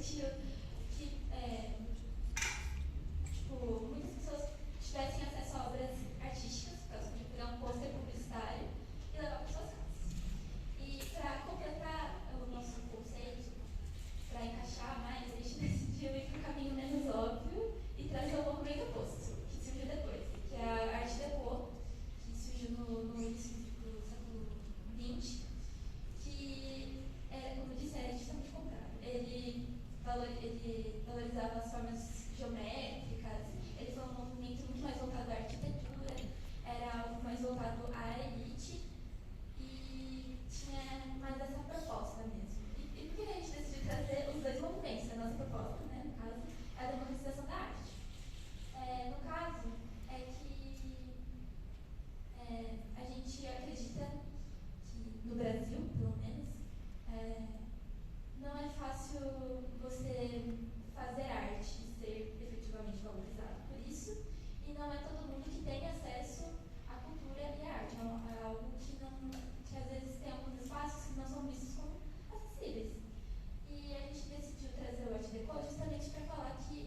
permitiu que muitas pessoas tivessem acesso a obras artísticas, para você poder pegar um pôster publicitário e levar para suas casas. E para completar o nosso conceito, para encaixar mais, a gente decidiu ir para o caminho menos óbvio e trazer o movimento oposto, que surgiu depois, que é a arte deco, que surgiu no início do século XX, que, como eu disse, era justamente o contrário. Ele valorizava as formas geométricas, ele foi um movimento muito mais voltado à arquitetura, era algo mais voltado à elite e tinha mais essa proposta mesmo. E por que a gente decidiu trazer os dois movimentos? A nossa proposta, né, no caso, é a democratização da arte. No caso, é que a gente acredita que, no Brasil, pelo menos, não é fácil você fazer arte e ser efetivamente valorizado por isso, e não é todo mundo que tem acesso à cultura e à arte. É algo que às vezes tem alguns espaços que não são vistos como acessíveis. E a gente decidiu trazer o Art Deco justamente para falar que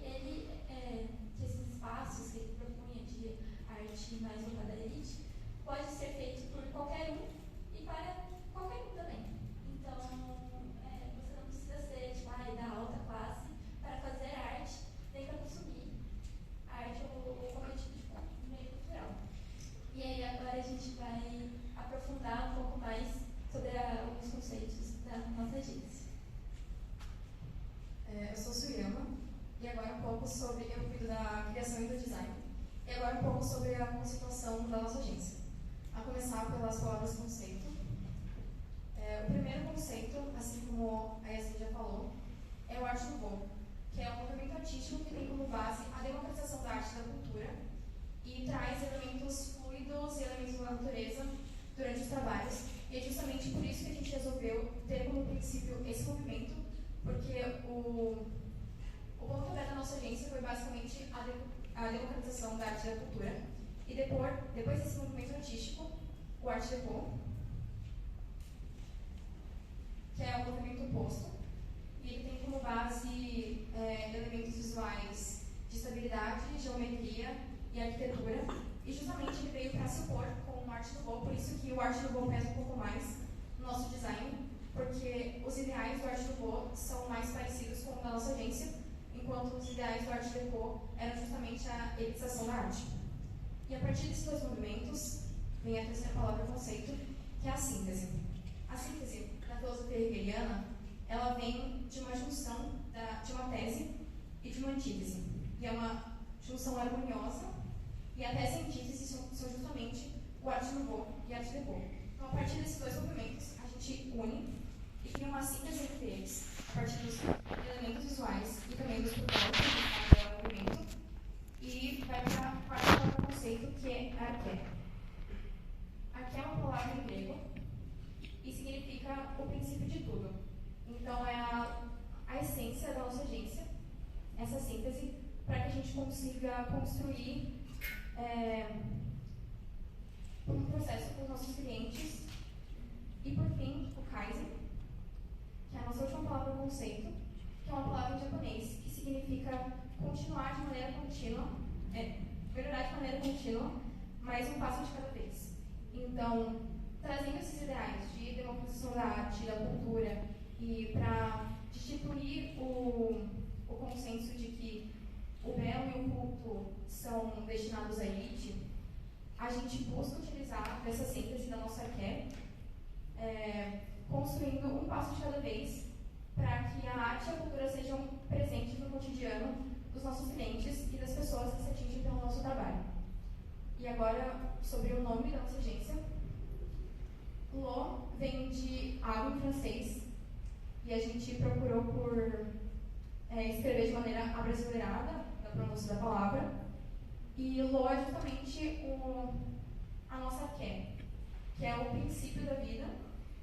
que esses espaços que ele propunha de arte mais voltada à elite pode ser feito por qualquer um e para qualquer um também. Então, você não precisa ser da alta classe para fazer arte, nem para consumir arte ou qualquer tipo de meio cultural. E aí agora a gente vai aprofundar um pouco mais sobre alguns conceitos da nossa agência. Eu sou Suyama, e agora um pouco sobre, eu cuido da criação e do design, e agora um pouco sobre a conceituação da nossa agência. A começar pelas palavras conceito. O primeiro conceito, assim como a Yasmin já falou, é o Art Nouveau, que é um movimento artístico que tem como base a democratização da arte e da cultura e traz elementos fluidos e elementos da natureza durante os trabalhos. E é justamente por isso que a gente resolveu ter como princípio esse movimento, porque o pontapé da nossa agência foi basicamente a democratização da arte e da cultura. E depois desse movimento artístico, o Art Deco, que é um movimento oposto, e ele tem como base elementos visuais de estabilidade, geometria e arquitetura, e justamente ele veio para se opor com o Art Nouveau, por isso que o Art Nouveau pesa um pouco mais no nosso design, porque os ideais do Art Nouveau são mais parecidos com o da nossa agência, enquanto os ideais do Art Deco eram justamente a elitização da arte. E a partir desses dois movimentos, vem a terceira palavra conceito, que é a síntese. A síntese, na filosofia hegeliana, ela vem de uma junção de uma tese e de uma antítese. E é uma junção harmoniosa, e a tese e a antítese são justamente o Art Nouveau e o Art Deco. Então, a partir desses dois movimentos, a gente une e cria uma síntese entre eles, a partir dos elementos visuais e também dos propósitos de cada movimento, e vai para a quarta palavra conceito, que é arqué. Arqué é uma palavra em grego e significa o princípio de tudo. Então, é a essência da nossa agência, essa síntese, para que a gente consiga construir um processo com os nossos clientes. E, por fim, o Kaizen, que é a nossa última palavra conceito, que é uma palavra em japonês, que significa continuar de maneira contínua, melhorar de maneira contínua, mas um passo de cada vez. Então, trazendo esses ideais de democratização da arte, da cultura, e para destituir o consenso de que o belo e o culto são destinados à elite, a gente busca utilizar dessa síntese da nossa arqué, construindo um passo de cada vez para que a arte e a cultura sejam presentes no cotidiano dos nossos clientes e das pessoas que se atingem pelo nosso trabalho. E agora, sobre o nome da nossa agência. L'eau vem de água em francês, e a gente procurou por escrever de maneira abrasileirada, da pronúncia da palavra. E l'eau é justamente a nossa arqué, que é o princípio da vida,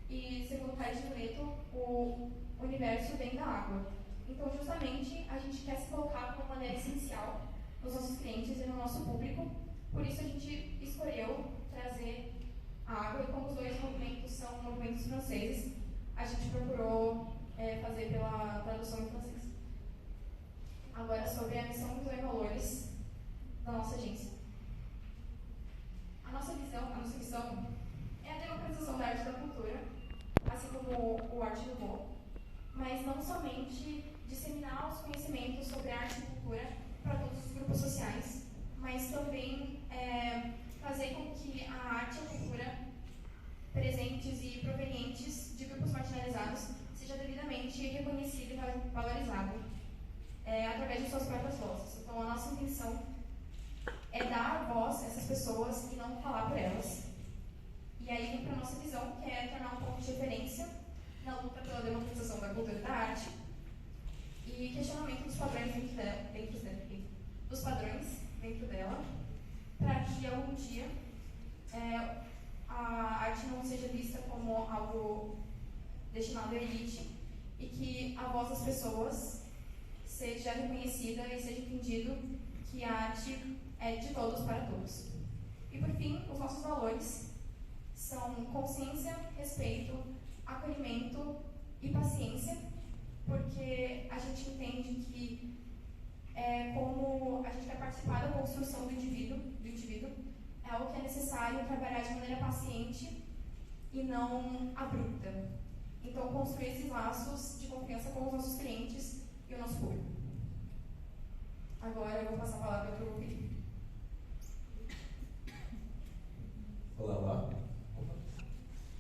e, segundo Caio de Mileto, o universo vem da água. Então, justamente, a gente quer se colocar de uma maneira essencial nos nossos clientes e no nosso público, por isso a gente escolheu trazer a água, e como os dois movimentos são movimentos franceses, a gente procurou fazer pela tradução em francês. sobre a missão, visão e valores da nossa agência. A nossa missão é a democratização da arte e da cultura, assim como o Arte Nouveau, mas não somente disseminar os conhecimentos sobre arte e cultura para todos os grupos sociais, mas também fazer com que a arte e a cultura presentes e provenientes de grupos marginalizados seja devidamente reconhecida e valorizada através de suas próprias vozes. Então, a nossa intenção é dar voz a essas pessoas e não falar por elas. E aí vem para a nossa visão, que é tornar um ponto de referência na luta pela democratização da cultura e da arte e questionamento dos padrões dentro dela, para que algum dia a arte não seja vista como algo destinado à elite e que a voz das pessoas seja reconhecida e seja entendido que a arte é de todos para todos. E por fim, os nossos valores são consciência, respeito, acolhimento e paciência, porque a gente entende que como a gente quer participar da construção do indivíduo, é algo que é necessário trabalhar de maneira paciente e não abrupta. Então, construir esses laços de confiança com os nossos clientes e o nosso público. Agora eu vou passar a palavra para o Felipe. Olá.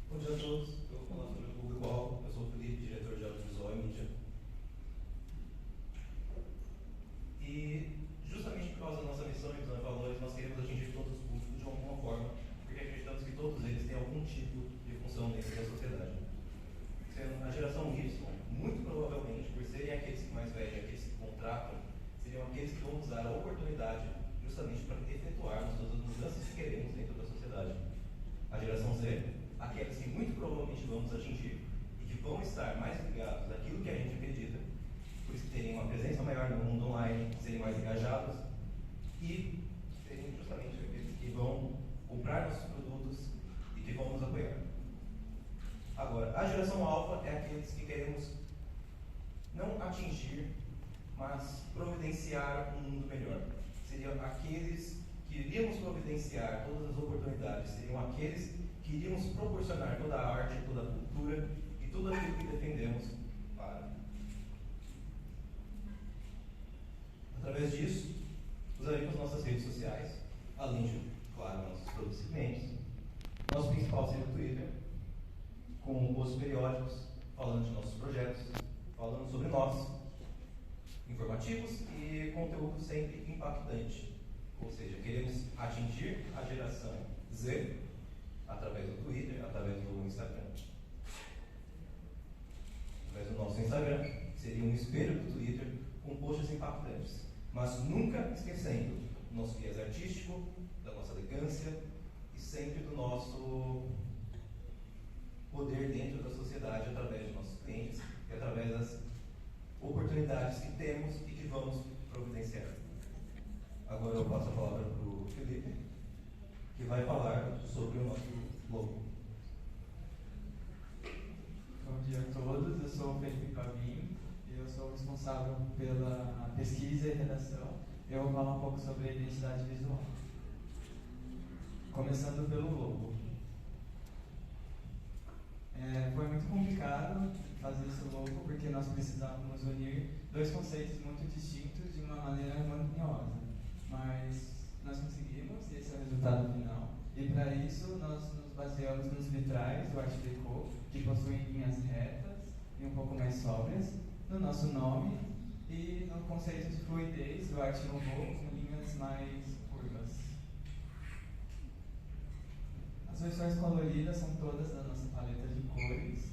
Bom dia a todos. Eu vou falar sobre o público-alvo. Eu sou o Felipe, diretor de audiovisual e mídia. E, justamente por causa da nossa missão e visão e valores, nós queremos atingir todos os públicos de alguma forma, porque acreditamos que todos eles têm algum tipo de função dentro da sociedade. Sendo a geração Y, muito provavelmente, por serem aqueles que mais velhos, aqueles que contratam, seriam aqueles que vão usar a oportunidade justamente para efetuarmos todas as mudanças que queremos dentro da sociedade. A geração Z, aqueles que muito provavelmente vamos atingir e que vão estar mais ligados àquilo que a gente acredita, por isso terem uma presença maior no mundo online, serem mais engajados e serem justamente aqueles que vão comprar nossos produtos e que vão nos apoiar. Agora, a geração alfa é aqueles que queremos não atingir, mas providenciar um mundo melhor. Seriam aqueles que iríamos providenciar todas as oportunidades, seriam aqueles que iríamos proporcionar toda a arte, toda a cultura e tudo aquilo que defendemos para. Através disso, usaremos nossas redes sociais, além de, claro, nossos produtos e clientes. Nosso principal seria o Twitter, com posts periódicos, falando de nossos projetos, falando sobre nós, informativos e conteúdo sempre impactante. Ou seja, queremos atingir a geração Z através do Twitter, através do Instagram. Através do nosso Instagram, seria um espelho do Twitter com posts impactantes, mas nunca esquecendo do nosso viés artístico, da nossa elegância e sempre do nosso poder dentro da sociedade através de nossos clientes e através das oportunidades que temos e que vamos providenciar. Agora eu passo a palavra para o Felipe, que vai falar sobre o nosso logo. Bom dia a todos, eu sou o Felipe Pavinho e eu sou responsável pela pesquisa e redação. Eu vou falar um pouco sobre a identidade visual. Começando pelo logo. Foi muito complicado fazer esse logo porque nós precisávamos unir dois conceitos muito distintos de uma maneira harmoniosa. Mas nós conseguimos, e esse é o resultado final. E para isso nós nos baseamos nos vitrais do Art Deco, que possuem linhas retas e um pouco mais sóbrias, no nosso nome e no conceito de fluidez do Art Nouveau, com linhas mais curvas. As versões coloridas são todas da nossa paleta de cores.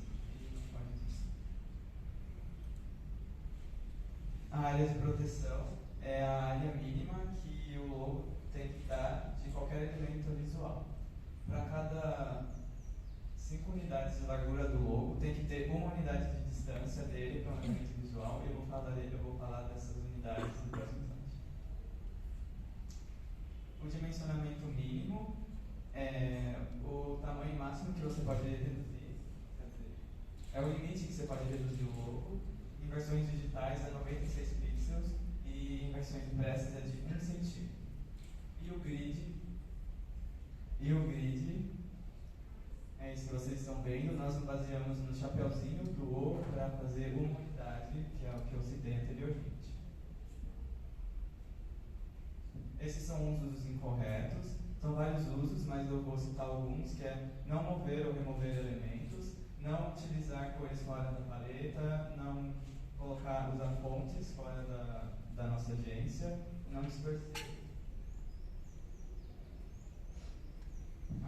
A área de proteção é a área mínima que o logo tem que dar de qualquer elemento visual. Para cada 5 unidades de largura do logo, tem que ter uma unidade de distância dele para um elemento visual, e eu vou falar dessas unidades no próximo instante. O dimensionamento mínimo é o tamanho máximo que você pode reduzir, é o limite que você pode reduzir o logo. Em versões digitais é 96 pixels e em versões impressas é de 1 centímetro. E o grid é isso que vocês estão vendo. Nós nos baseamos no chapeuzinho do O para fazer uma unidade, que é o que eu citei anteriormente. Esses são os usos incorretos. São vários usos, mas eu vou citar alguns, que é não mover ou remover elementos, não utilizar cores fora da paleta, não usar fontes fora da nossa agência, não distorcer.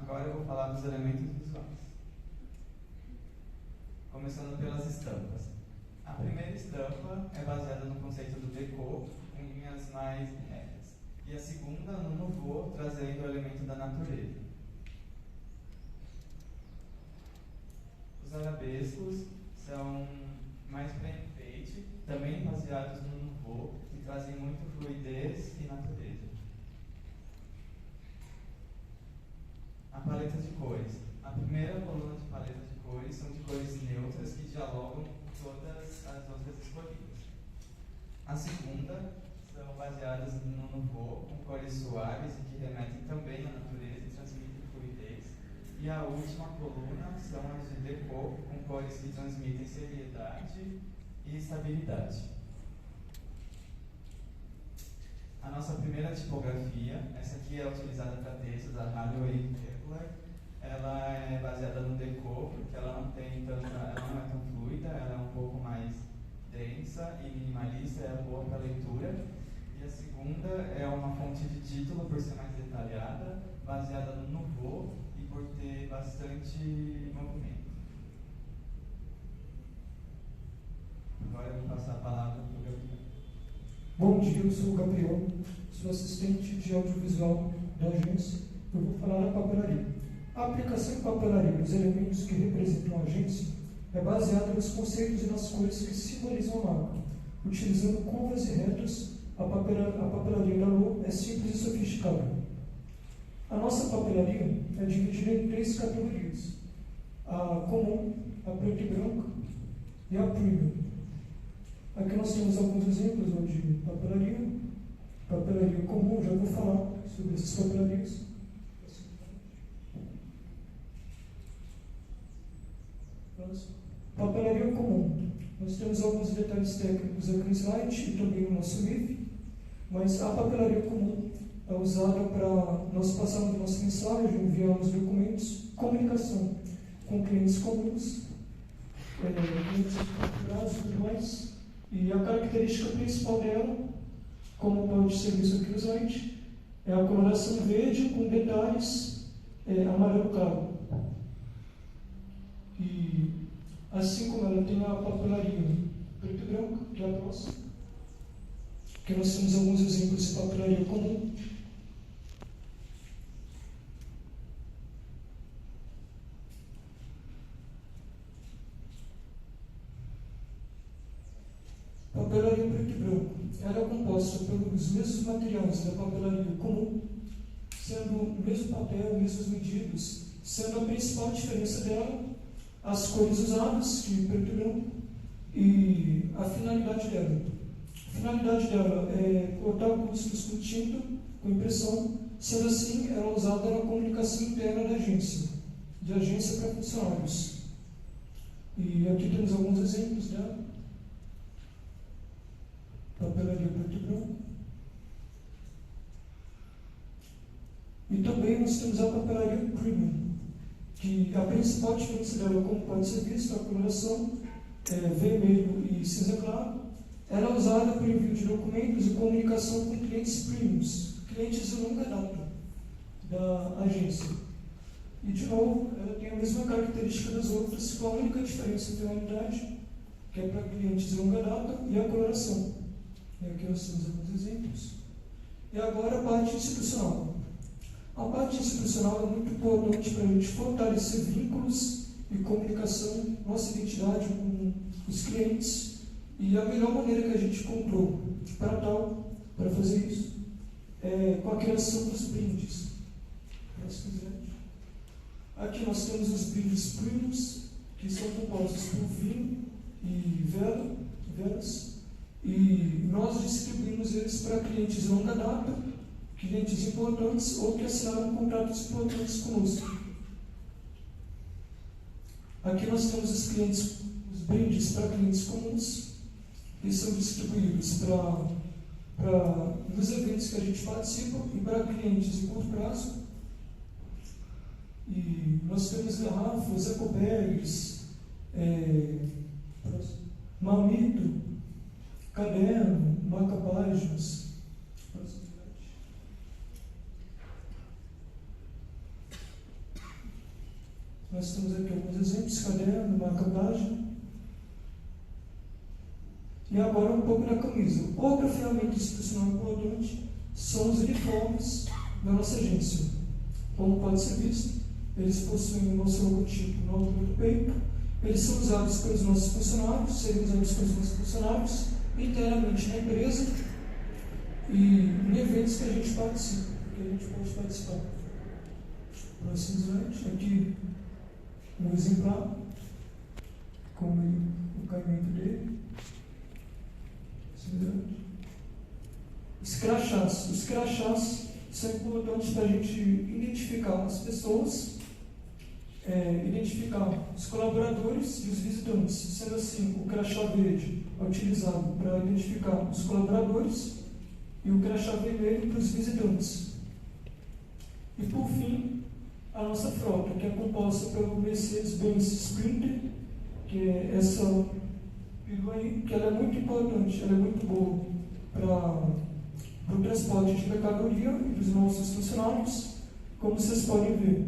Agora eu vou falar dos elementos visuais. Começando pelas estampas. A primeira estampa é baseada no conceito do déco, com linhas mais retas. E a segunda no nouveau, trazendo o elemento da natureza. Os arabescos são mais para enfeite, também baseados no nouveau, e trazem muito fluidez e natureza. A paleta de cores. A primeira coluna de paleta de cores são de cores neutras que dialogam com todas as outras escolhidas. A segunda são baseadas no nouveau, com cores suaves e que remetem também à natureza e transmitem fluidez. E a última coluna são as de déco, com cores que transmitem seriedade e estabilidade. A nossa primeira tipografia, essa aqui é utilizada para textos, a Halloween Regular. Ela é baseada no déco, porque ela não é tão fluida, ela é um pouco mais densa e minimalista, é boa para leitura. E a segunda é uma fonte de título, por ser mais detalhada, baseada no nouveau e por ter bastante movimento. Agora eu vou passar a palavra para o Gabriel. Bom dia, eu sou o Gabriel, sou assistente de audiovisual da agência. Eu vou falar da papelaria. A aplicação em papelaria dos elementos que representam a agência é baseada nos conceitos e nas cores que simbolizam a marca. Utilizando curvas e retas, a papelaria da Lô é simples e sofisticada. A nossa papelaria é dividida em 3 categorias: a comum, a preto e branco e a premium. Aqui nós temos alguns exemplos de papelaria. Papelaria comum, já vou falar sobre essas papelarias. Papelaria comum. Nós temos alguns detalhes técnicos aqui no slide e também no nosso livro, mas a papelaria comum é usada para nós passarmos nossa mensagem, enviarmos documentos, comunicação com clientes comuns, clientes culturais e tudo mais. E a característica principal dela, como pode ser visto aqui no slide, é a coloração verde com detalhes amarelo claro. E assim como ela tem a papelaria preto e branco, que é a próxima, que nós temos alguns exemplos de papelaria comum. Papelaria preto e branco. Ela é composta pelos mesmos materiais da papelaria comum, sendo o mesmo papel, mesmas medidas, sendo a principal diferença dela as cores usadas, que é preto e branco, e a finalidade dela. A finalidade dela é cortar custos com tinta, com impressão, sendo assim, ela é usada na comunicação interna da agência, de agência para funcionários. E aqui temos alguns exemplos dela. Papelaria preto e branco. E também nós temos a papelaria premium, que a principal diferença dela, como pode ser visto, a coloração vermelho e cinza claro. Ela é usada para envio de documentos e comunicação com clientes premiums, clientes de longa data da agência. E, de novo, ela tem a mesma característica das outras, com a única diferença entre a unidade, que é para clientes de longa data, e a coloração. E aqui nós temos alguns exemplos. E agora a parte institucional. A parte institucional é muito importante para a gente fortalecer vínculos e comunicação, nossa identidade com os clientes. E a melhor maneira que a gente encontrou para fazer isso, é com a criação dos brindes. Aqui nós temos os brindes premiums, que são compostos por vinho e velas. e nós distribuímos eles para clientes de longa data, clientes importantes ou que assinaram contratos importantes conosco. Aqui nós temos os clientes, os brindes para clientes comuns, que são distribuídos nos eventos que a gente participa e para clientes de curto prazo. E nós temos garrafas, ecobags, mamito, caderno, marca-páginas. Nós temos aqui alguns exemplos: caderno, marca-página. E agora um pouco da camisa. Outra ferramenta institucional importante são os uniformes da nossa agência. Como pode ser visto, eles possuem o nosso logotipo na altura do peito. Eles são usados pelos nossos funcionários, seriam usados pelos nossos funcionários inteiramente na empresa e em eventos que a gente participa, que a gente pode participar. Próximo slide, aqui um exemplar com o caimento dele. Os crachás são importantes para a gente identificar as pessoas, identificar os colaboradores e os visitantes. Sendo assim, o crachá verde é utilizado para identificar os colaboradores e o crachá vermelho para os visitantes. E por fim, a nossa frota, que é composta pelo Mercedes-Benz Sprinter, que é essa perua aí, que ela é muito importante, ela é muito boa para o transporte de mercadoria e dos nossos funcionários. Como vocês podem ver,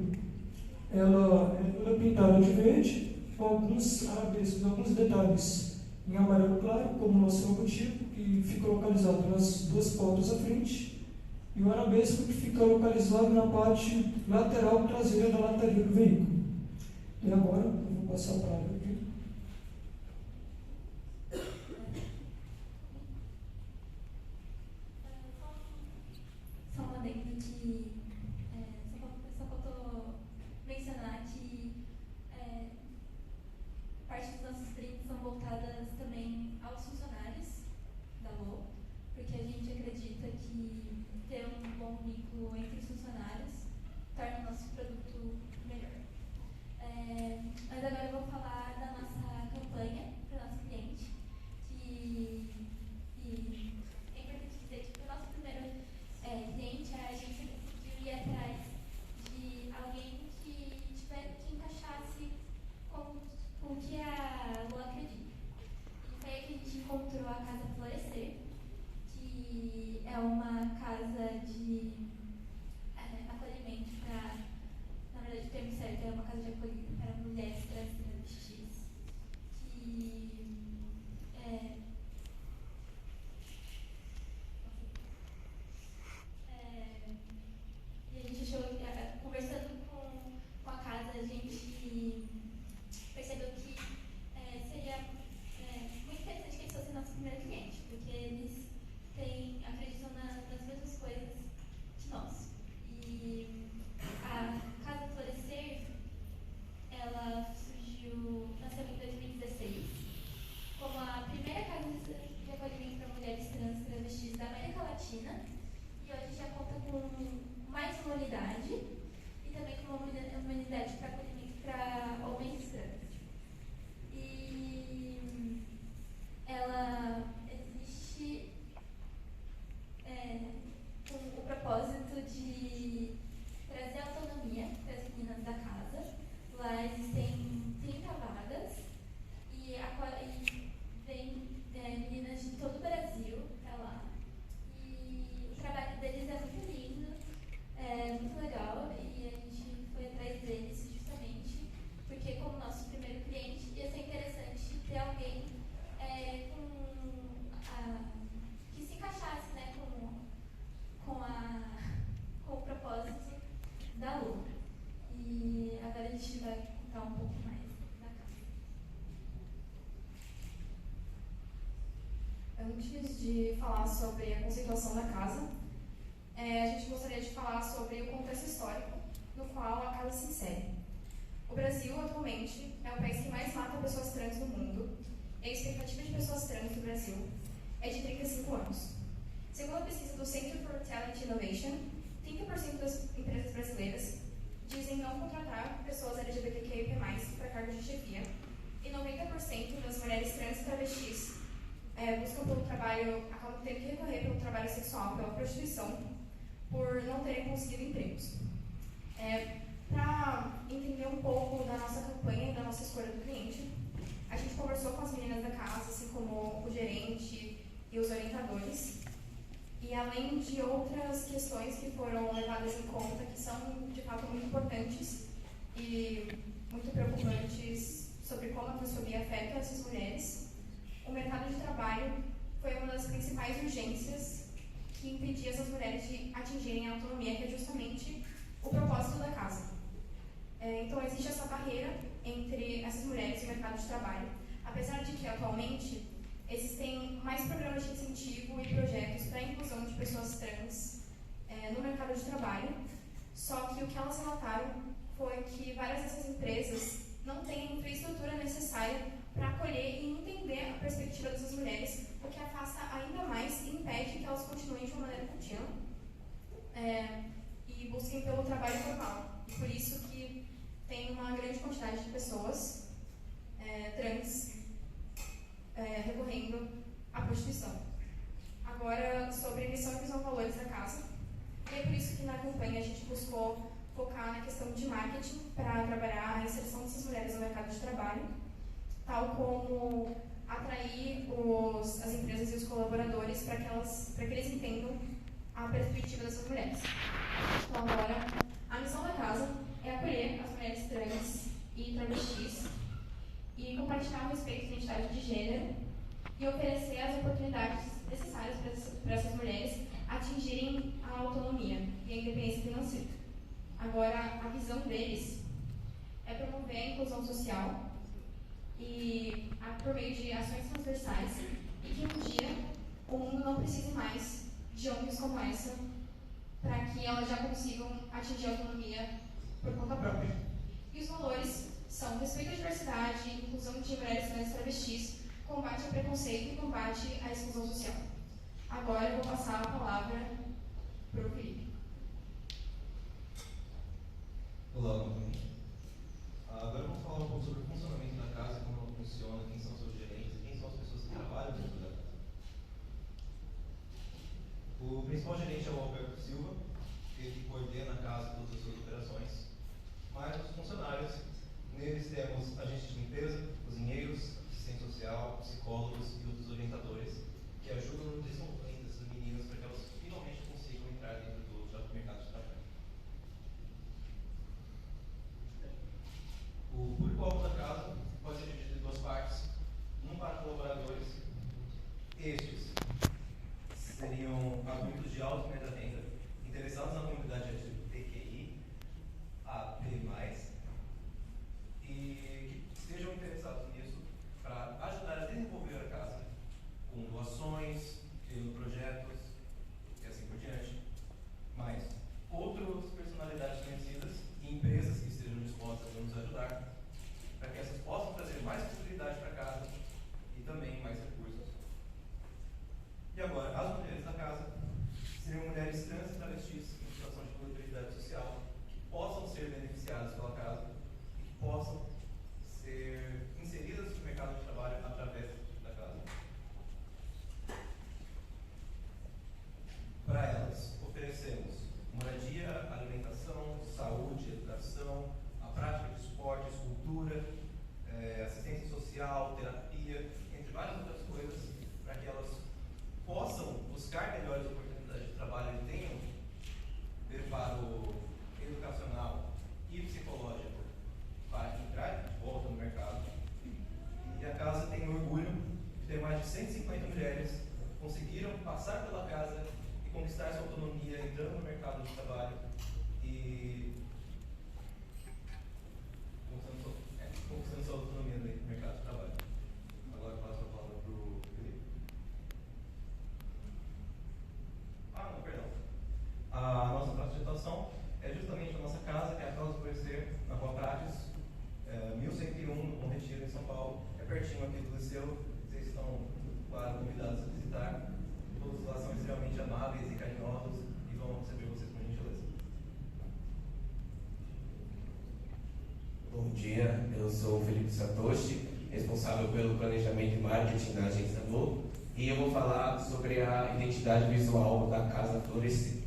ela é toda pintada de verde, com alguns arabescos, alguns detalhes em amarelo claro, como o nosso logotipo, que fica localizado nas duas portas à frente, e o arabesco que fica localizado na parte lateral traseira da lataria do veículo. E agora eu vou passar para a área aqui. Só um adendo que só faltou mencionar que parte dos nossos prints são voltadas também aos funcionários da LOA, porque a gente acredita que ter um bom vínculo entre os funcionários torna o nosso produto melhor. Mas agora eu vou falar da nossa campanha para o nosso cliente, que é importante dizer que o nosso primeiro cliente, a agência decidiu ir atrás de alguém que encaixasse com o que a Lu acredita. E foi aí que a gente encontrou a Casa Florescer, que é uma casa de acolhimento para, na verdade o termo certo é uma casa de acolhimento para mulheres trans e travestis, e a gente achou, conversando com a casa, a gente percebeu que seria muito interessante que eles fossem nosso primeiro cliente, porque eles acreditam nas mesmas coisas que nós. E a Casa Florescer, ela surgiu, nasceu em 2016, como a primeira casa de acolhimento para mulheres trans e travestis da América Latina, e hoje já conta com mais uma unidade e também com uma unidade para acolhimento para homens trans. E ela existe com o propósito de trazer autonomia para as meninas da casa. Lá existem 30 vagas e vem meninas de todo o Brasil para lá. E o trabalho deles é muito lindo, muito legal, e a gente foi atrás deles justamente porque, como nosso primeiro cliente, ia ser interessante ter alguém que se encaixasse, né, com o propósito da Lu. E agora a gente vai contar um pouco mais da casa. Antes de falar sobre a conceituação da casa, a gente gostaria de falar sobre o contexto histórico no qual a casa se insere. O Brasil, atualmente, é o país que mais mata pessoas trans no mundo, e a expectativa de pessoas trans no Brasil é acabam tendo que recorrer pelo trabalho sexual, pela prostituição, por não terem conseguido empregos. Para entender um pouco da nossa campanha e da nossa escolha do cliente, a gente conversou com as meninas da casa, assim como o gerente e os orientadores, e além de outras questões que foram levadas em conta, que são de fato muito importantes e muito preocupantes sobre como a transfobia afeta essas mulheres, o mercado de trabalho foi uma das principais urgências que impedia essas mulheres de atingirem a autonomia, que é justamente o propósito da casa. Então, existe essa barreira entre essas mulheres e o mercado de trabalho, apesar de que, atualmente, existem mais programas de incentivo e projetos para a inclusão de pessoas trans no mercado de trabalho, só que o que elas relataram foi que várias dessas empresas não têm a infraestrutura necessária para acolher e entender a perspectiva dessas mulheres, o que afasta ainda mais e impede que elas continuem de uma maneira contínua e busquem pelo trabalho formal. E por isso que tem uma grande quantidade de pessoas trans recorrendo à prostituição. Agora, sobre missão e visão valores da casa, e é por isso que na campanha a gente buscou focar na questão de marketing para trabalhar a inserção dessas mulheres no mercado de trabalho, tal como atrair as empresas e os colaboradores para que eles entendam a perspectiva dessas mulheres. Então, agora, a missão da casa é acolher as mulheres trans e travestis e compartilhar o respeito à identidade de gênero e oferecer as oportunidades necessárias para essas mulheres atingirem a autonomia e a independência financeira. Agora, a visão deles é promover a inclusão social e por meio de ações transversais e que um dia o mundo não precise mais de ONGs como essa para que elas já consigam atingir a autonomia por conta própria. E os valores são respeito à diversidade, inclusão de mulheres trans e travestis, combate ao preconceito e combate à exclusão social. Agora eu vou passar a palavra para o Felipe. Olá, novamente. Agora vamos falar um pouco sobre o funcionamento da casa, como ela funciona, quem são seus gerentes e quem são as pessoas que trabalham dentro da casa. O principal gerente é o Alberto Silva, ele coordena a casa e todas as suas operações, mas os funcionários, neles temos agentes de limpeza, cozinheiros, assistente social, psicólogos e outros orientadores que ajudam no desenvolvimento dessas meninas para que elas finalmente consigam entrar dentro do mercado de trabalho. O público-alvo da casa pode ser dividido em duas partes, uma para colaboradores. Estes seriam adultos de alta média renda, interessados na comunidade LGBTQI, AP+, e que estejam interessados nisso para ajudar a desenvolver a casa com doações, criando projetos e assim por diante. Mas outras personalidades conhecidas e empresas que estejam dispostas a nos ajudar para que essas possam trazer mais possibilidade para casa e também mais recursos. E agora, as mulheres da casa seriam mulheres trans e travestis em situação de vulnerabilidade social que possam ser beneficiadas pela casa e que possam ser inseridas no mercado de trabalho através da casa. Para elas, oferecemos moradia, alimentação, saúde, educação, a prática de esportes, cultura, assistência social, terapia, entre várias outras coisas, para que elas possam buscar melhores oportunidades de trabalho e tenham preparo educacional e psicológico para entrar de volta no mercado. E a casa tem o orgulho de ter mais de 150 mulheres que conseguiram passar pela casa e conquistar sua autonomia entrando no mercado de trabalho e conquistando sua autonomia no mercado de trabalho. Agora eu passo a palavra para o Felipe. Perdão. A nossa praça de atuação é justamente a nossa casa, que é a Casa do Conhecer, na Rua Prates, 1101, no Bom Retiro, em São Paulo. É pertinho aqui do Liceu, vocês estão, claro, convidados a visitar. Todos lá são extremamente amáveis e carinhosos e vão receber vocês com gentileza. sobre a identidade visual da Casa Florescer.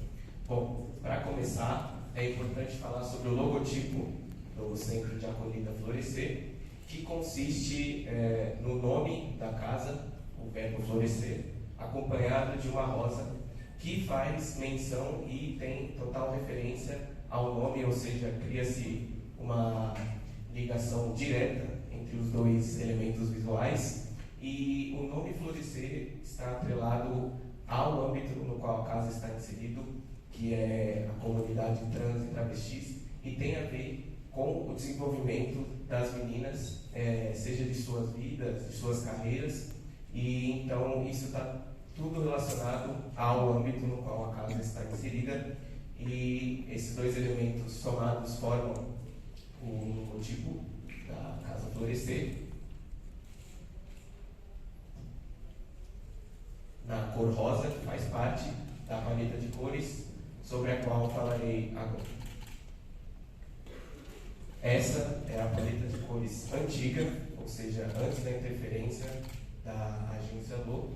Bom, para começar, é importante falar sobre o logotipo do Centro de Acolhida Florescer, que consiste no nome da casa, o verbo florescer, acompanhado de uma rosa, que faz menção e tem total referência ao nome, ou seja, cria-se uma ligação direta entre os dois elementos visuais, e o nome florescer está atrelado ao âmbito no qual a casa está inserido, que é a comunidade trans e travestis, e tem a ver com o desenvolvimento das meninas, seja de suas vidas, de suas carreiras, e então isso está tudo relacionado ao âmbito no qual a casa está inserida, e esses dois elementos somados formam o logotipo da Casa Florescer. Na cor rosa, que faz parte da paleta de cores sobre a qual falarei agora. Essa é a paleta de cores antiga, ou seja, antes da interferência da agência Lô,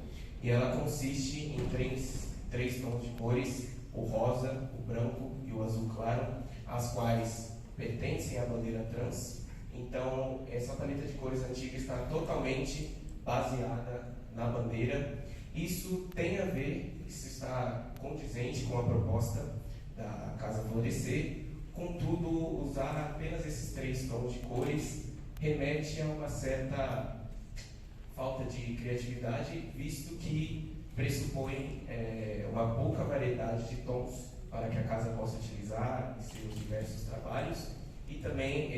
e ela consiste em três tons de cores, o rosa, o branco e o azul claro, as quais pertencem à bandeira trans. Então, essa paleta de cores antiga está totalmente baseada na bandeira. Isso tem a ver, isso está condizente com a proposta da Casa Florescer, contudo, usar apenas esses três tons de cores remete a uma certa falta de criatividade, visto que pressupõe uma pouca variedade de tons para que a casa possa utilizar em seus diversos trabalhos, e também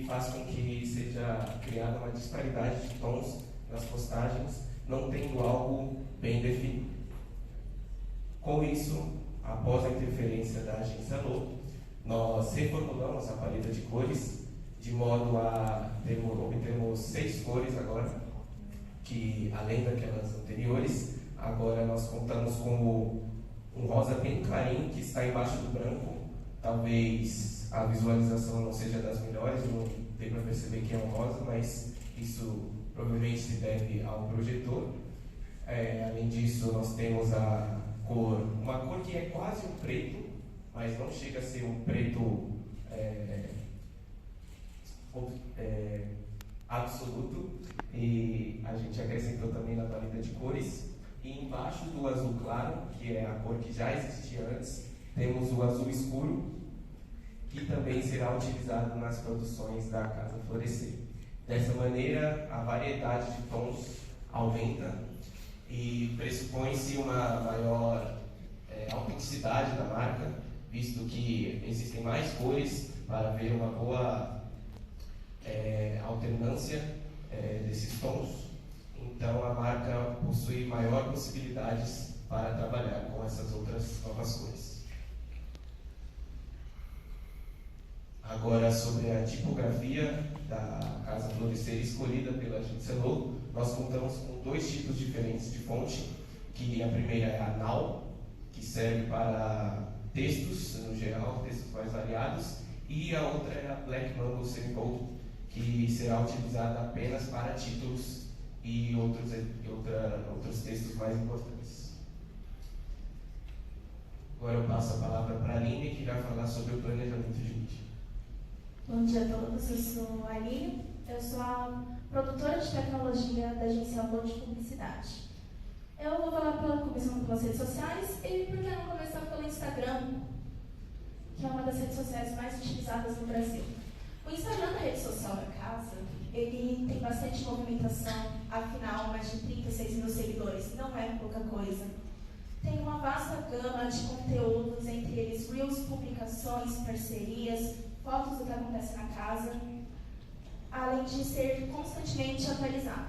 faz com que seja criada uma disparidade de tons nas postagens, não tendo algo bem definido. Com isso, após a interferência da agência Lô, nós reformulamos a paleta de cores de modo a obtermos 6 cores agora, que além daquelas anteriores, agora nós contamos com um rosa bem clarinho que está embaixo do branco. Talvez a visualização não seja das melhores, não dê para perceber que é um rosa, mas isso provavelmente se deve ao projetor. Além disso, nós temos uma cor que é quase um preto, mas não chega a ser um preto absoluto, e a gente acrescentou também na paleta de cores. E embaixo do azul claro, que é a cor que já existia antes, temos o azul escuro, que também será utilizado nas produções da Casa Florescer. Dessa maneira, a variedade de tons aumenta e pressupõe-se uma maior autenticidade da marca, visto que existem mais cores para ver uma boa alternância desses tons. Então, a marca possui maior possibilidades para trabalhar com essas outras novas cores. Agora, sobre a tipografia da Casa Florescer escolhida pela agência Lô, nós contamos com 2 tipos diferentes de fonte, que a primeira é a NAL, que serve para textos, no geral, textos mais variados, e a outra é a Black Mambo Semibold, que será utilizada apenas para títulos e outros textos mais importantes. Agora eu passo a palavra para a Aline, que vai falar sobre o planejamento de mídia. Bom dia a todos, eu sou a Aline, eu sou a produtora de tecnologia da agência Lô de Publicidade. Eu vou falar começando pelas redes sociais e por que não começar pelo Instagram, que é uma das redes sociais mais utilizadas no Brasil. O Instagram da rede social da casa, ele tem bastante movimentação, afinal, mais de 36 mil seguidores, não é pouca coisa. Tem uma vasta gama de conteúdos, entre eles reels, publicações, parcerias, fotos do que acontece na casa, além de ser constantemente atualizado.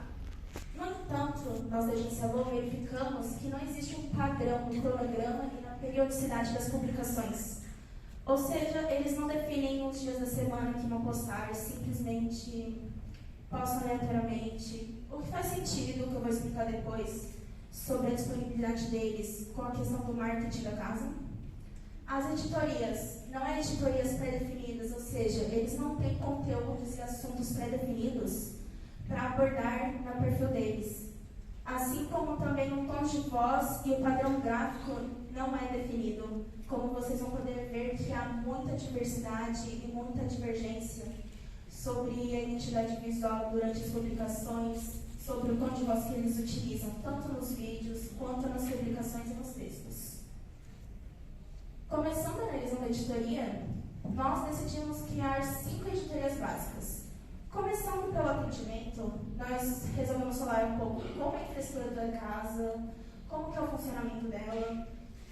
No entanto, nós da agência Lô verificamos que não existe um padrão no cronograma e na periodicidade das publicações. Ou seja, eles não definem os dias da semana que vão postar, simplesmente postam aleatoriamente, o que faz sentido, que eu vou explicar depois, sobre a disponibilidade deles com a questão do marketing da casa. As editorias, não é editorias pré-definidas, ou seja, eles não têm conteúdos e assuntos pré-definidos para abordar no perfil deles. Assim como também o tom de voz e o padrão gráfico não é definido. Como vocês vão poder ver que há muita diversidade e muita divergência sobre a identidade visual durante as publicações, sobre o tom de voz que eles utilizam, tanto nos vídeos quanto nas publicações e nos textos. Começando analisando a editoria, nós decidimos criar 5 editorias básicas. Começando pelo atendimento, nós resolvemos falar um pouco como é a infraestrutura da casa, como que é o funcionamento dela,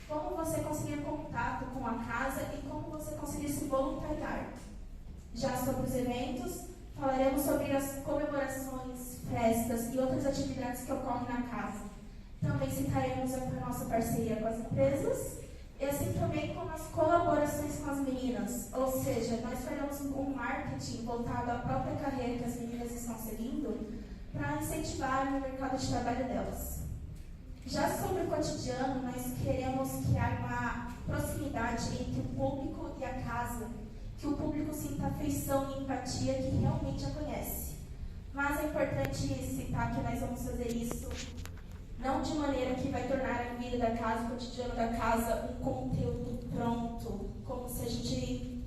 como você conseguir contato com a casa e como você conseguir se voluntariar. Já sobre os eventos, falaremos sobre as comemorações, festas e outras atividades que ocorrem na casa. Também citaremos a nossa parceria com as empresas e assim também com as colaborações com as meninas. Ou seja, nós faremos um marketing voltado à própria carreira que as meninas estão seguindo para incentivar o mercado de trabalho delas. Já sobre o cotidiano, nós queremos criar uma proximidade entre o público e a casa, que o público sinta afeição e empatia que realmente a conhece. Mas é importante citar que nós vamos fazer isso não de maneira que vai tornar a vida da casa, o cotidiano da casa, um conteúdo pronto, como se a gente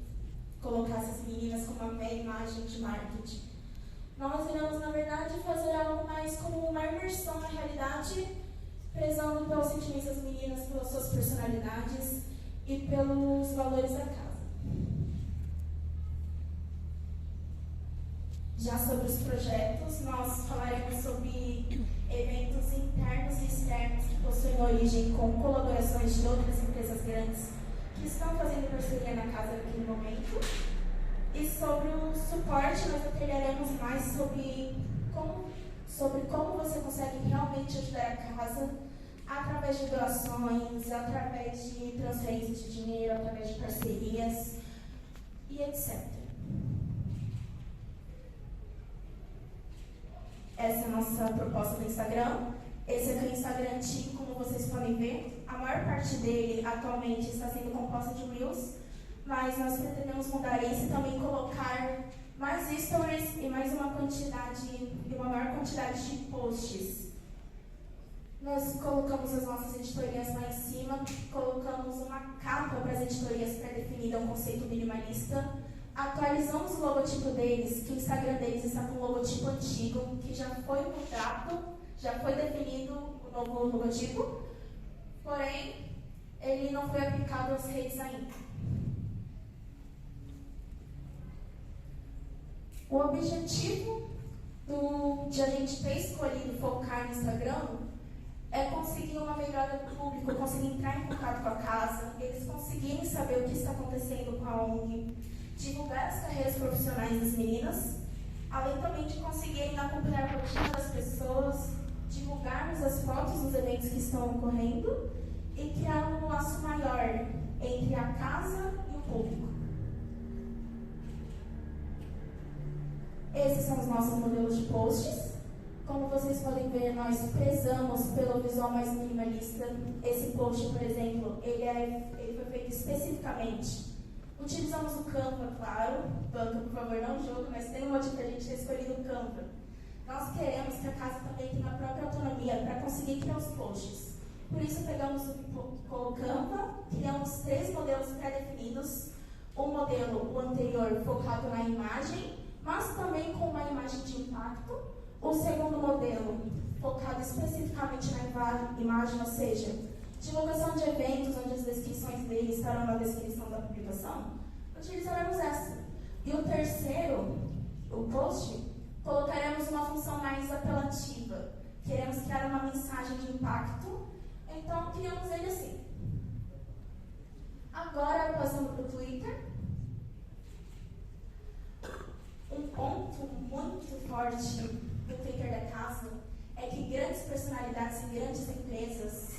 colocasse as meninas como uma meia imagem de marketing. Nós iremos, na verdade, fazer algo mais como uma imersão na realidade, prezando pelos sentimentos das meninas, pelas suas personalidades e pelos valores da casa. Já sobre os projetos, nós falaremos sobre eventos internos e externos que possuem origem com colaborações de outras empresas grandes que estão fazendo parceria na casa naquele momento. E sobre o suporte, nós detalharemos mais sobre como você consegue realmente ajudar a casa através de doações, através de transferências de dinheiro, através de parcerias e etc. Essa é a nossa proposta do Instagram. Esse aqui é o Instagram antigo, como vocês podem ver. A maior parte dele atualmente está sendo composta de Reels, mas nós pretendemos mudar isso e também colocar mais stories e mais uma maior quantidade de posts. Nós colocamos as nossas editorias lá em cima, colocamos uma capa para as editorias pré-definida, um conceito minimalista. Atualizamos o logotipo deles, que o Instagram deles está com um logotipo antigo, que já foi mudado, já foi definido o novo logotipo, porém, ele não foi aplicado às redes ainda. O objetivo de a gente ter escolhido focar no Instagram é conseguir uma melhora do público, conseguir entrar em contato com a casa, eles conseguirem saber o que está acontecendo com a ONG, divulgar as carreiras profissionais das meninas, além também de conseguirem acompanhar a rotina das pessoas, divulgarmos as fotos dos eventos que estão ocorrendo e criar um laço maior entre a casa e o público. Esses são os nossos modelos de posts. Como vocês podem ver, nós prezamos pelo visual mais minimalista. Esse post, por exemplo, ele foi feito especificamente. Utilizamos o Canva, claro. Banca, por favor, não julgue, mas tem um motivo para a gente ter escolhido o Canva. Nós queremos que a casa também tenha a própria autonomia para conseguir criar os posts. Por isso, pegamos o Canva, criamos 3 modelos pré-definidos. Um modelo, o anterior, focado na imagem, mas também com uma imagem de impacto. O segundo modelo, focado especificamente na imagem, ou seja, divulgação de eventos, onde as descrições dele estarão na descrição da publicação, utilizaremos essa. E o terceiro, o post, colocaremos uma função mais apelativa. Queremos criar uma mensagem de impacto, então criamos ele assim. Agora, passando para o Twitter. Um ponto muito forte do Twitter da casa é que grandes personalidades e grandes empresas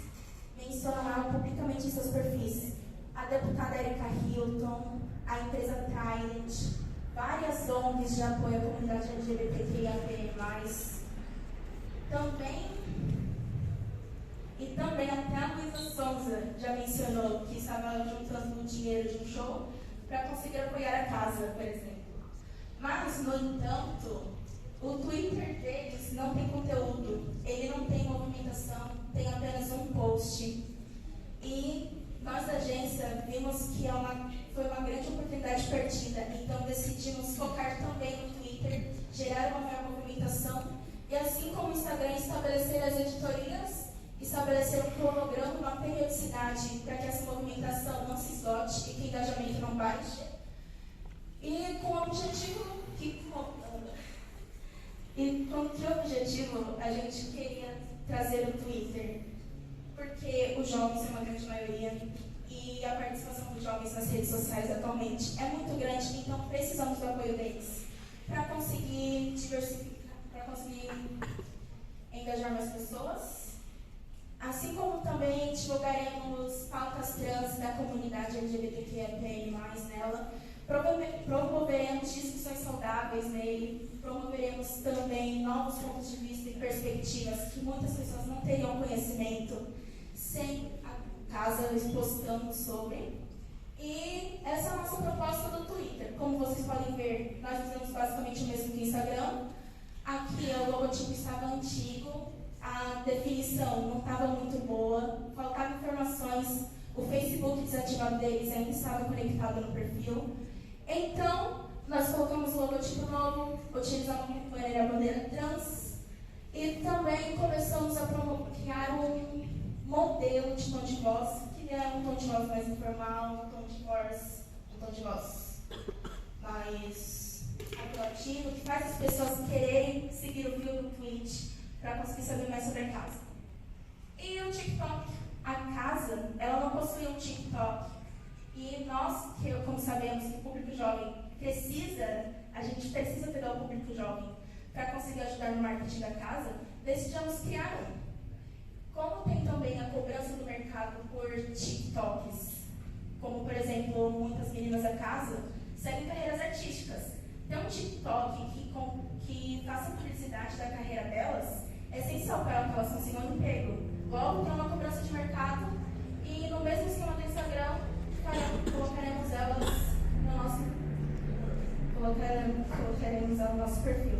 mencionam ela publicamente em seus perfis. A deputada Erika Hilton, a empresa Trident, várias ONGs de apoio à comunidade LGBTQIA+. Também até a Luísa Sonza já mencionou que estava juntando dinheiro de um show para conseguir apoiar a casa, por exemplo. Mas, no entanto, O Twitter deles não tem conteúdo, ele não tem movimentação, tem apenas um post. E nós da agência vimos que foi uma grande oportunidade perdida, então decidimos focar também no Twitter, gerar uma maior movimentação e, assim como o Instagram, estabelecer as editorias, estabelecer um cronograma, uma periodicidade para que essa movimentação não se esgote e que o engajamento não baixe. E com o objetivo a gente queria trazer o Twitter, porque os jovens são uma grande maioria e a participação dos jovens nas redes sociais atualmente é muito grande, então precisamos do apoio deles para conseguir diversificar, para conseguir engajar mais pessoas. Assim como também divulgaremos pautas trans da comunidade LGBTQIA+, nela, promoveremos discussões saudáveis nele, promoveremos também novos pontos de vista e perspectivas que muitas pessoas não teriam conhecimento sem a casa postando sobre. E essa é a nossa proposta do Twitter. Como vocês podem ver, nós fizemos basicamente o mesmo que o Instagram. Aqui o logotipo estava antigo, a definição não estava muito boa, faltavam informações, o Facebook desativado deles ainda estava conectado no perfil. Então, nós colocamos o logotipo novo, utilizamos a bandeira trans e também começamos a criar um modelo de tom de voz, que é um tom de voz mais informal, um tom de voz mais apelativo, que faz as pessoas quererem seguir o fio do tweet para conseguir saber mais sobre a casa. E o TikTok, a casa, ela não possui um TikTok. E nós, como sabemos que o público jovem a gente precisa pegar o público jovem para conseguir ajudar no marketing da casa, decidimos criar um. Como tem também a cobrança do mercado por TikToks, como por exemplo, muitas meninas da casa seguem carreiras artísticas. Ter um TikTok que faça publicidade da carreira delas é essencial para que elas consigam um emprego. Logo, tem uma cobrança de mercado e no mesmo esquema do Instagram, colocaremos elas no nosso perfil.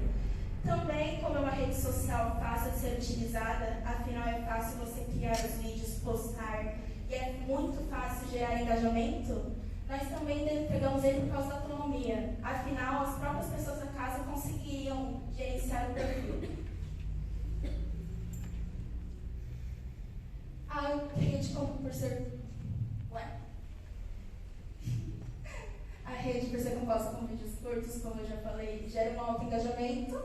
Também, como é uma rede social fácil de ser utilizada, afinal é fácil você criar os vídeos, postar, e é muito fácil gerar engajamento, nós também pegamos ele por causa da autonomia. Afinal, as próprias pessoas da casa conseguiriam gerenciar o perfil. A rede, por ser composta com vídeos curtos, como eu já falei, gera um alto engajamento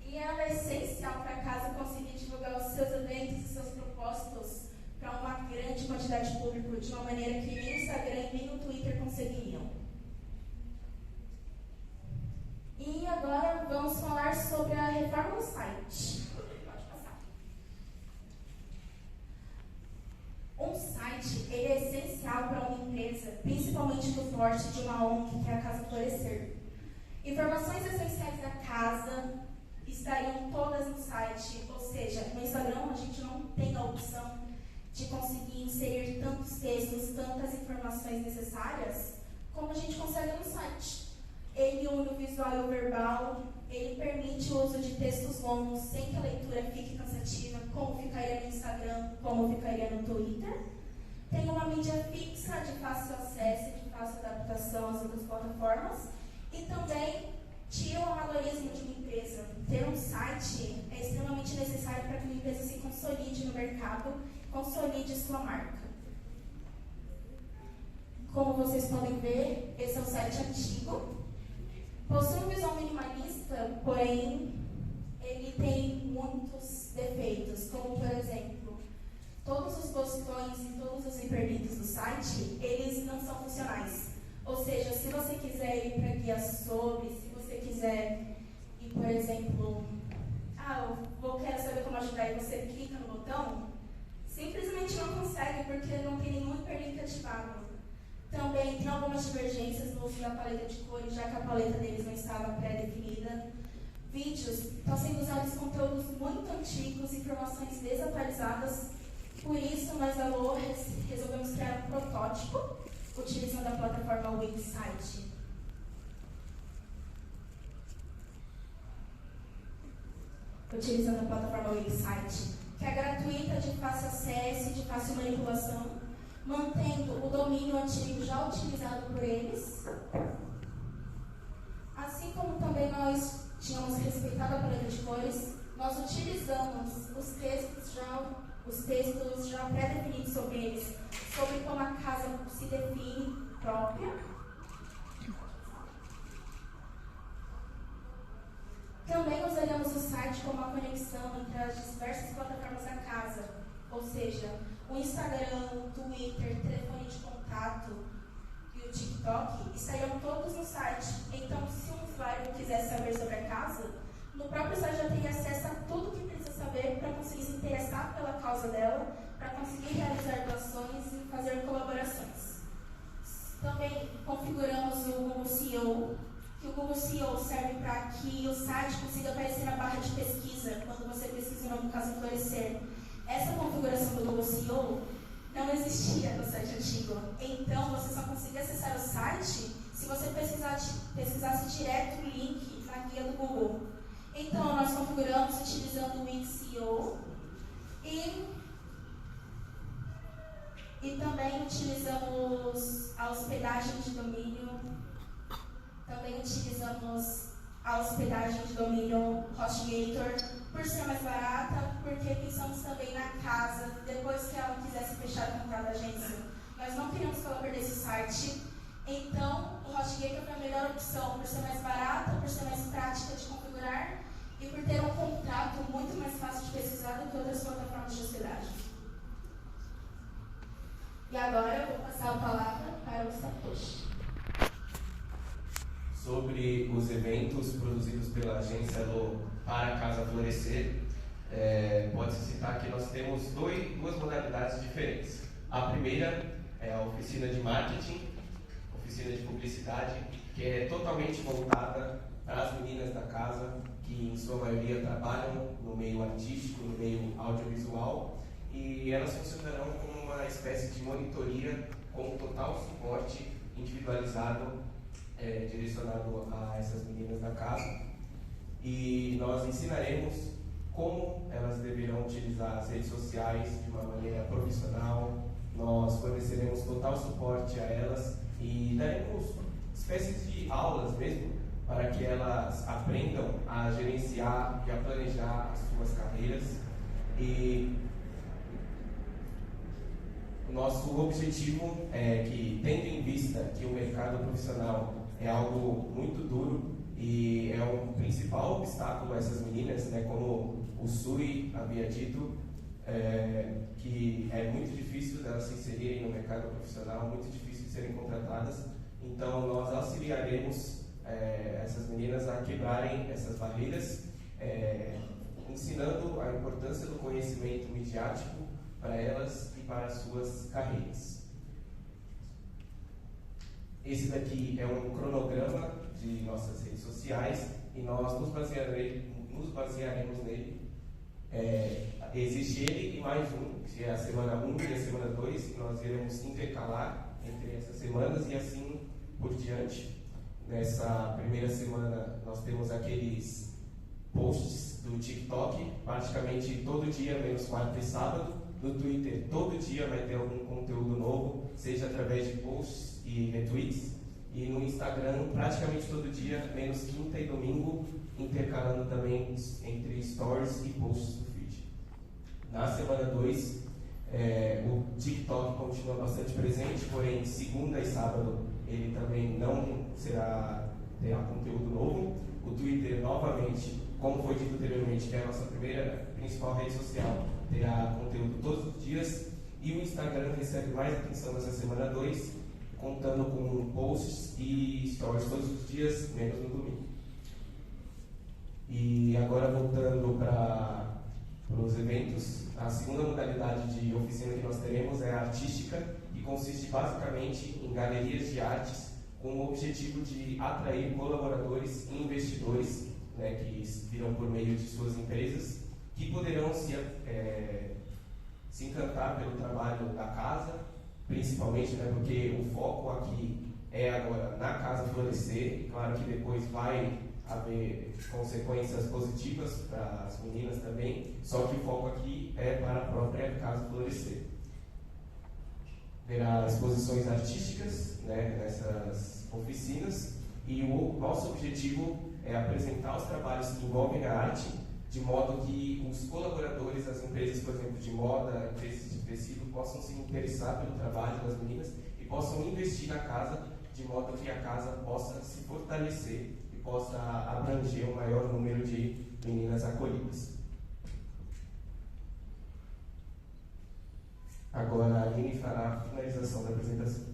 e ela é essencial para a casa conseguir divulgar os seus eventos e seus propósitos para uma grande quantidade de público de uma maneira que nem no Instagram nem no Twitter conseguiriam. E agora vamos falar sobre a reforma do site. Pode passar. Um site ele é essencial para uma empresa, principalmente no porte de uma ONG, que é a Casa Florescer. Informações essenciais da casa estariam todas no site, ou seja, no Instagram a gente não tem a opção de conseguir inserir tantos textos, tantas informações necessárias, como a gente consegue no site. Ele une o visual e o verbal, ele permite o uso de textos longos sem que a leitura fique cansativa, como ficaria no Instagram, como ficaria no Twitter. Tem uma mídia fixa de fácil acesso e de fácil adaptação às outras plataformas. E também tira o amadorismo de uma empresa. Ter um site é extremamente necessário para que uma empresa se consolide no mercado, consolide sua marca. Como vocês podem ver, esse é um site antigo. Possui um visual minimalista, porém, ele tem muitos defeitos, como por exemplo, todos os botões e todos os hiperlinks do site, eles não são funcionais. Ou seja, se você quiser ir para guia sobre, se você quiser ir, por exemplo, quero saber como ajudar e você clica no botão, simplesmente não consegue porque não tem nenhum hiperlink ativado. Também tem algumas divergências no uso da paleta de cores, já que a paleta deles não estava pré-definida. Vídeos estão sendo usados conteúdos muito antigos, informações desatualizadas. Por isso, nós da LOA resolvemos criar um protótipo, utilizando a plataforma Wixsite. utilizando a plataforma Wixsite, que é gratuita, de fácil acesso e de fácil manipulação, mantendo o domínio antigo já utilizado por eles. Assim como também nós tínhamos respeitado a paleta de cores, nós utilizamos os textos já pré-definidos sobre eles, sobre como a casa se define própria. Também usaremos o site como a conexão entre as diversas plataformas da casa, ou seja, o Instagram, o Twitter, telefone de contato e o TikTok estariam todos no site. Então, se um usuário quiser saber sobre a casa, no próprio site já teria acesso a tudo que precisa saber para conseguir se interessar pela causa dela, para conseguir realizar doações e fazer colaborações. Também configuramos o Google SEO, que o Google SEO serve para que o site consiga aparecer na barra de pesquisa quando você pesquisa o nome do Casa Florescer. Essa configuração do Google SEO não existia no site antigo. Então, você só conseguia acessar o site se você pesquisasse direto o link na guia do Google. Então, nós configuramos utilizando o Wix SEO e também utilizamos a hospedagem de domínio. Também utilizamos a hospedagem de domínio HostGator por ser mais barata, porque pensamos também na casa, depois que ela quisesse fechar o contrato da agência. Nós não queríamos que ela perdesse o site, então o HostGator foi a melhor opção, por ser mais barata, por ser mais prática de configurar e por ter um contrato muito mais fácil de pesquisar do que outras plataformas de hospedagem. E agora eu vou passar a palavra para o Satoshi. Sobre os eventos produzidos pela agência para a Casa Florescer, pode-se citar que nós temos duas modalidades diferentes. A primeira é a oficina de marketing, oficina de publicidade, que é totalmente voltada para as meninas da casa, que em sua maioria trabalham no meio artístico, no meio audiovisual, e elas funcionarão como uma espécie de monitoria com total suporte individualizado direcionado a essas meninas da casa, e nós ensinaremos como elas deverão utilizar as redes sociais de uma maneira profissional. Nós forneceremos total suporte a elas e daremos espécies de aulas mesmo para que elas aprendam a gerenciar e a planejar as suas carreiras. E o nosso objetivo é que, tendo em vista que o mercado profissional é algo muito duro e é o principal obstáculo a essas meninas, né, como o Sui havia dito, que é muito difícil delas se inserirem no mercado profissional, muito difícil de serem contratadas. Então, nós auxiliaremos essas meninas a quebrarem essas barreiras, ensinando a importância do conhecimento midiático para elas e para as suas carreiras. Esse daqui é um cronograma de nossas redes sociais e nós nos basearemos nele. Existe ele e mais um, que é a semana 1 e a semana 2, nós iremos intercalar entre essas semanas e assim por diante. Nessa primeira semana nós temos aqueles posts do TikTok, praticamente todo dia, menos quarta e sábado. No Twitter, todo dia vai ter algum conteúdo novo, seja através de posts e retweets. E no Instagram, praticamente todo dia, menos quinta e domingo, intercalando também entre stories e posts do feed. Na semana 2, o TikTok continua bastante presente, porém, segunda e sábado, ele também não terá conteúdo novo. O Twitter, novamente, como foi dito anteriormente, que é a nossa primeira principal rede social, terá conteúdo todos os dias. E o Instagram recebe mais atenção nessa semana 2, contando com posts e stories todos os dias, menos no domingo. E agora, voltando para os eventos, a segunda modalidade de oficina que nós teremos é a artística, que consiste basicamente em galerias de artes com o objetivo de atrair colaboradores e investidores, né, que virão por meio de suas empresas, que poderão se encantar pelo trabalho da casa, principalmente, né, porque o foco aqui é agora na Casa Florescer. Claro que depois vai haver consequências positivas para as meninas também, só que o foco aqui é para a própria Casa Florescer. Terá exposições artísticas, né, nessas oficinas, e o nosso objetivo é apresentar os trabalhos que envolvem a arte, de modo que os colaboradores, as empresas, por exemplo, de moda, empresas de tecido, possam se interessar pelo trabalho das meninas e possam investir na casa, de modo que a casa possa se fortalecer e possa abranger o maior número de meninas acolhidas. Agora a Aline fará a finalização da apresentação.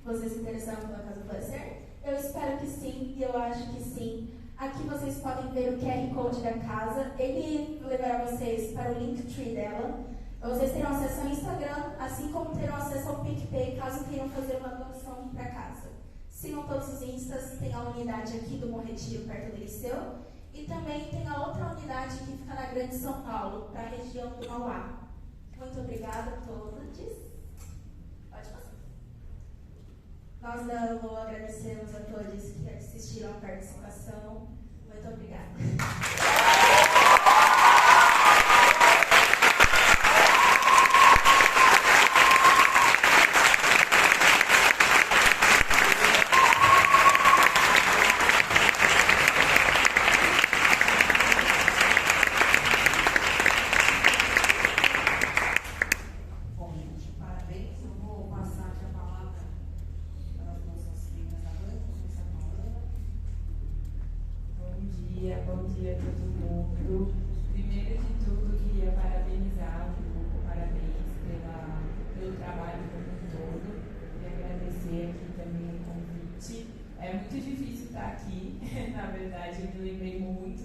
Vocês se interessaram pela Casa Florescer? Eu espero que sim, e eu acho que sim. Aqui vocês podem ver o QR Code da casa. Ele levará vocês para o Linktree dela. Vocês terão acesso ao Instagram, assim como terão acesso ao PicPay, caso queiram fazer uma doação para casa. Sigam todos os Instas, tem a unidade aqui do Bom Retiro, perto do Liceu, e também tem a outra unidade que fica na Grande São Paulo, para a região do Mauá. Muito obrigada a todos. Pode passar. Nós da LO agradecemos a todos que assistiram à participação. Muito obrigada. Bom dia a todo mundo. Primeiro de tudo, queria parabenizar o grupo, parabéns pelo trabalho como um todo e agradecer aqui também o convite. É muito difícil estar aqui, na verdade, eu me lembrei muito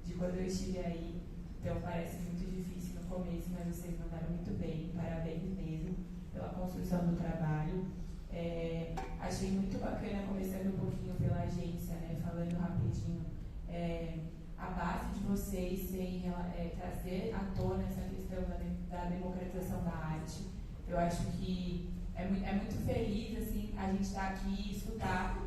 de quando eu estive aí, então parece muito difícil no começo, mas vocês mandaram muito bem, parabéns mesmo pela construção do trabalho. Achei muito bacana, começando um pouquinho pela agência, né, falando rapidinho. A base de vocês trazer à tona essa questão da democratização da arte. Eu acho que é muito feliz assim, a gente estar aqui e escutar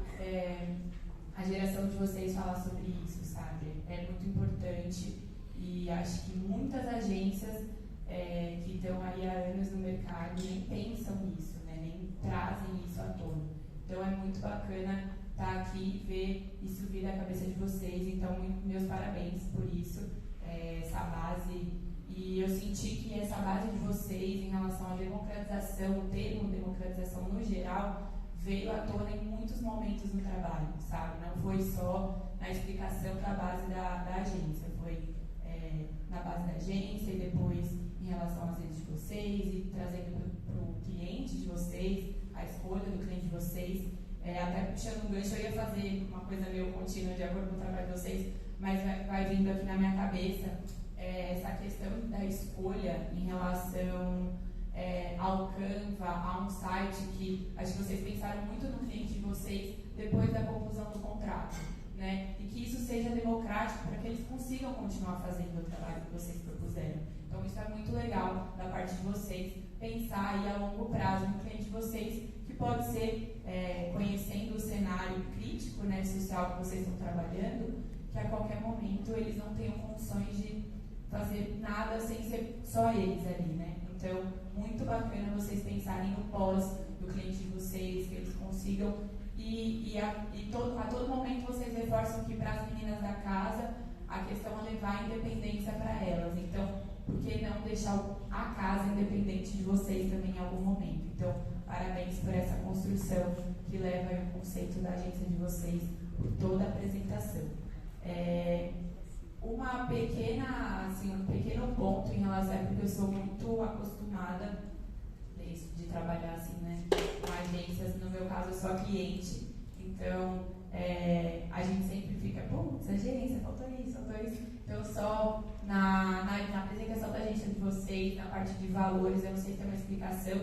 a geração de vocês falar sobre isso, sabe? É muito importante e acho que muitas agências que estão aí há anos no mercado nem pensam nisso, né? Nem trazem isso à tona. Então é muito bacana estar aqui e ver isso vir da cabeça de vocês, então meus parabéns por isso, essa base, e eu senti que essa base de vocês em relação à democratização, o termo democratização no geral, veio à tona em muitos momentos no trabalho, sabe? Não foi só na explicação da base da agência, foi na base da agência e depois em relação às redes de vocês e trazendo para o cliente de vocês, a escolha do cliente de vocês. Até puxando um gancho, eu ia fazer uma coisa meio contínua de acordo com o trabalho de vocês, mas vai vindo aqui na minha cabeça essa questão da escolha em relação ao Canva, a um site que acho que vocês pensaram muito no cliente de vocês depois da conclusão do contrato, né? E que isso seja democrático para que eles consigam continuar fazendo o trabalho que vocês propuseram. Então isso é muito legal da parte de vocês, pensar aí a longo prazo no cliente de vocês, que pode ser, conhecendo o cenário crítico, né, social que vocês estão trabalhando, que a qualquer momento eles não tenham condições de fazer nada sem ser só eles ali, né? Então, muito bacana vocês pensarem no pós do cliente de vocês, que eles consigam, a todo momento vocês reforçam que para as meninas da casa, a questão é levar a independência para elas. Então, por que não deixar a casa independente de vocês também em algum momento? Então, parabéns por essa construção que leva o conceito da agência de vocês por toda a apresentação. Um pequeno ponto em relação a porque eu sou muito acostumada de trabalhar assim, né, com agências. No meu caso, eu sou a cliente, então a gente sempre fica, putz, agência, faltou isso. Então, só na apresentação da agência de vocês, na parte de valores, eu não sei se tem uma explicação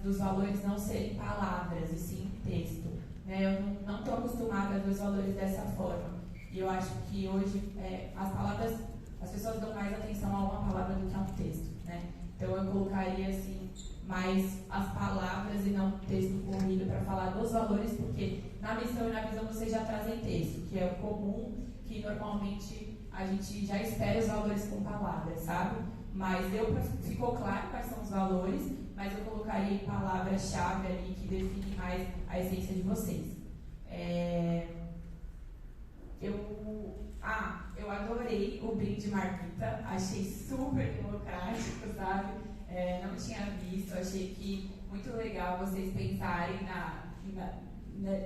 dos valores não serem palavras, e sim texto. Né? Eu não estou acostumada a ver os valores dessa forma. E eu acho que hoje as pessoas dão mais atenção a uma palavra do que a um texto. Né? Então eu colocaria assim, mais as palavras e não texto corrido para falar dos valores, porque na missão e na visão vocês já trazem texto, que é o comum, que normalmente a gente já espera os valores com palavras, sabe? Mas ficou claro quais são os valores, mas eu colocaria palavras-chave ali que definem mais a essência de vocês. Eu adorei o brinde marmita, achei super democrático, sabe? Não tinha visto, achei que muito legal vocês pensarem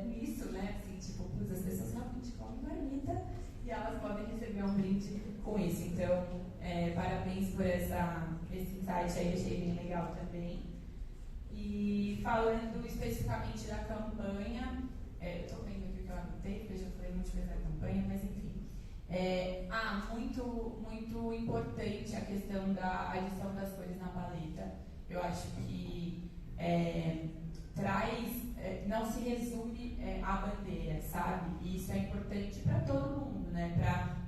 nisso, né? Assim, tipo, as pessoas realmente comem marmita e elas podem receber um brinde com isso. Então, parabéns por esse insight aí, achei bem legal também. E falando especificamente da campanha, eu estou vendo aqui o que eu anotei, porque eu já falei muito vezes da campanha, mas enfim. Muito importante a questão da adição das cores na paleta. Eu acho que não se resume à bandeira, sabe? E isso é importante para todo mundo, né?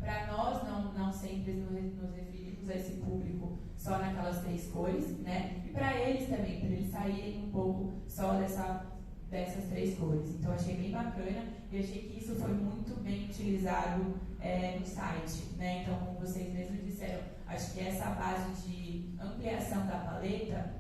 Para nós não sempre nos referimos a esse público só naquelas 3 cores, né? E para eles também, para eles saírem um pouco só dessas 3 cores. Então achei bem bacana e achei que isso foi muito bem utilizado no site, né? Então, como vocês mesmos disseram, acho que essa base de ampliação da paleta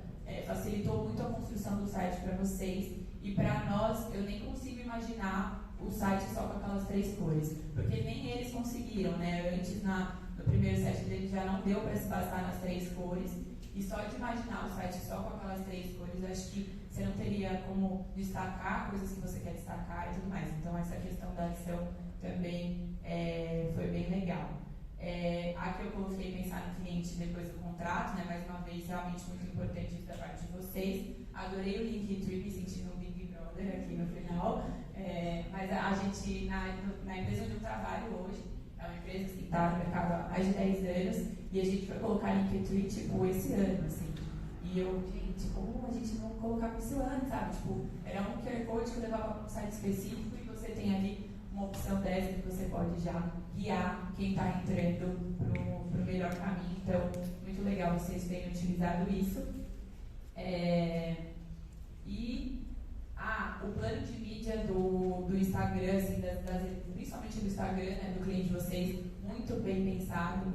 facilitou muito a construção do site para vocês e para nós. Eu nem consigo imaginar o site só com aquelas 3 cores, porque nem eles conseguiram, né? Antes, no primeiro site deles já não deu para se passar nas 3 cores, e só de imaginar o site só com aquelas 3 cores, eu acho que você não teria como destacar coisas que você quer destacar e tudo mais. Então, essa questão da adição também foi bem legal. Aqui eu coloquei pensar no cliente depois do contrato, né? Mais uma vez, realmente muito importante isso da parte de vocês. Adorei o Linktree, me sentindo um Big Brother aqui no final. Mas a gente, na empresa onde eu trabalho hoje, é uma empresa que está no mercado há mais de 10 anos, e a gente foi colocar Linktree, tipo, esse ano, assim. E eu, gente, como a gente não colocava isso antes, sabe? Tipo, era um QR Code que levava para um site específico, e você tem ali uma opção dessa que você pode já guiar quem está entrando para o melhor caminho. Então, muito legal vocês terem utilizado isso. O plano de mídia do Instagram, assim, principalmente do Instagram, né, do cliente de vocês, muito bem pensado,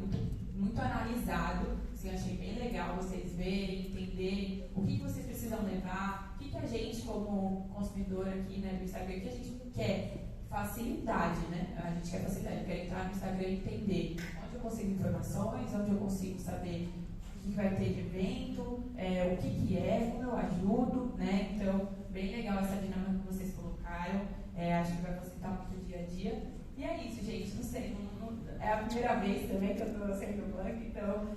muito analisado. Assim, achei bem legal vocês verem, entenderem o que vocês precisam levar, o que a gente, como consumidor aqui, né, do Instagram, que a gente quer. Facilidade, né? A gente quer facilidade, quer entrar no Instagram e entender onde eu consigo informações, onde eu consigo saber o que vai ter de evento, o que como eu ajudo, né? Então, bem legal essa dinâmica que vocês colocaram, acho que vai facilitar muito o dia a dia. E é isso, gente, não sei, é a primeira vez também que eu estou sendo no banco, então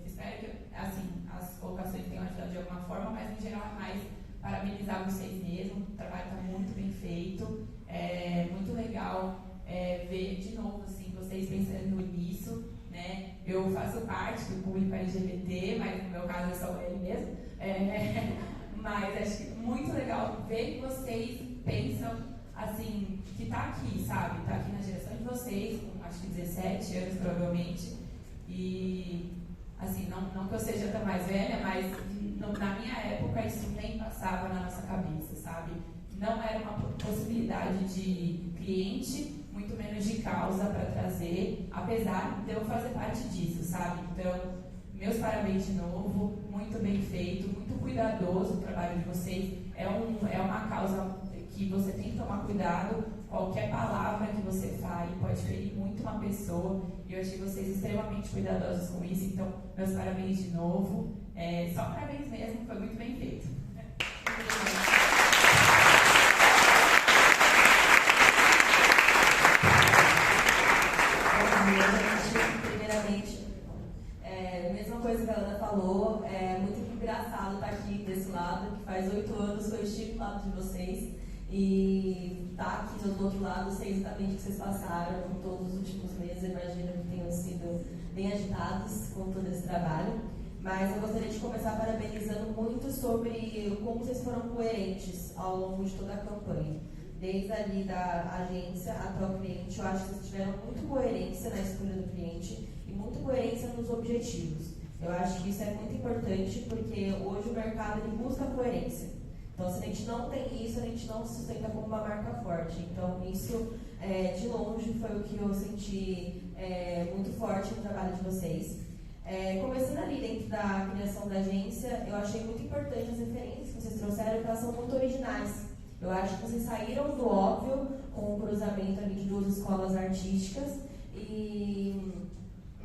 espero que assim, as colocações tenham ajudado de alguma forma, mas no geral é mais parabenizar vocês mesmos, o trabalho está muito bem feito. Muito legal ver de novo assim, vocês pensando nisso, né? Eu faço parte do público LGBT, mas no meu caso é só ele mesmo. Mas acho que muito legal ver que vocês pensam assim, que está aqui, sabe? Está aqui na geração de vocês, com acho que 17 anos provavelmente. E assim, não que eu seja tão mais velha, mas na minha época isso nem passava na nossa cabeça, sabe? Não era uma possibilidade de cliente, muito menos de causa para trazer, apesar de eu fazer parte disso, sabe? Então, meus parabéns de novo, muito bem feito, muito cuidadoso o trabalho de vocês. É uma causa que você tem que tomar cuidado, qualquer palavra que você fale pode ferir muito uma pessoa, e eu achei vocês extremamente cuidadosos com isso, então, meus parabéns de novo. Só parabéns mesmo, foi muito bem feito. Primeiramente, mesma coisa que a Ana falou, é muito engraçado estar aqui desse lado, que faz 8 anos que eu estive do lado de vocês, e estar aqui do outro lado, sei exatamente o que vocês passaram com todos os últimos meses, imagino que tenham sido bem agitados com todo esse trabalho, mas eu gostaria de começar parabenizando muito sobre como vocês foram coerentes ao longo de toda a campanha. Desde ali da agência até o cliente, eu acho que vocês tiveram muito coerência na escolha do cliente e muita coerência nos objetivos. Eu acho que isso é muito importante porque hoje o mercado mercado ele busca coerência. Então, se a gente não tem isso, a gente não se sustenta como uma marca forte. Então, isso, de longe, foi o que eu senti muito forte no trabalho de vocês. Começando ali dentro da criação da agência, eu achei muito importante as referências que vocês trouxeram, porque elas são muito originais. Eu acho que vocês saíram do óbvio com o cruzamento ali de duas escolas artísticas e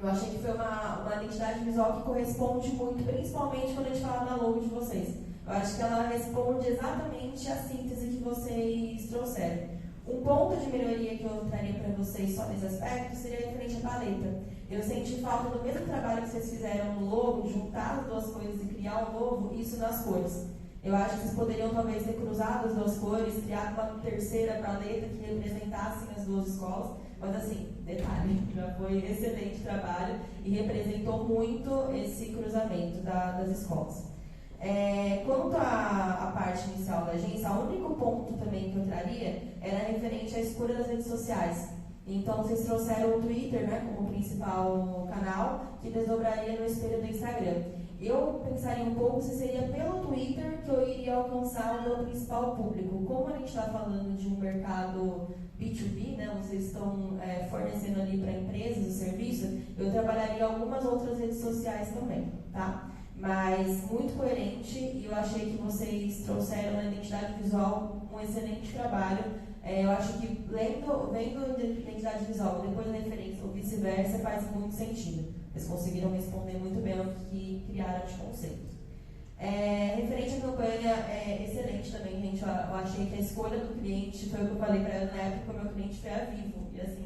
eu achei que foi uma identidade visual que corresponde muito, principalmente quando a gente fala da logo de vocês. Eu acho que ela responde exatamente a síntese que vocês trouxeram. Um ponto de melhoria que eu traria para vocês só nesse aspecto seria referente à paleta. Eu senti falta do mesmo trabalho que vocês fizeram no logo, juntar as duas coisas e criar um novo, isso nas cores. Eu acho que vocês poderiam talvez ter cruzado as duas cores, criado uma terceira paleta que representassem as duas escolas, mas assim, detalhe, já foi excelente trabalho e representou muito esse cruzamento das escolas. Quanto à parte inicial da agência, o único ponto também que eu traria era referente à escolha das redes sociais. Então, vocês trouxeram o Twitter, né, como principal canal, que desdobraria no espelho do Instagram. Eu pensaria um pouco se seria pelo Twitter que eu iria alcançar o meu principal público. Como a gente está falando de um mercado B2B, né, vocês estão fornecendo ali para empresas o serviço, eu trabalharia algumas outras redes sociais também, tá? Mas muito coerente, e eu achei que vocês trouxeram na identidade visual um excelente trabalho. Eu acho que vendo a identidade visual depois da referência ou vice-versa faz muito sentido. Eles conseguiram responder muito bem ao que criaram de conceito. Referente à campanha, é excelente também, gente. Eu achei que a escolha do cliente foi o que eu falei para ela na época, o meu cliente foi a Vivo. E assim,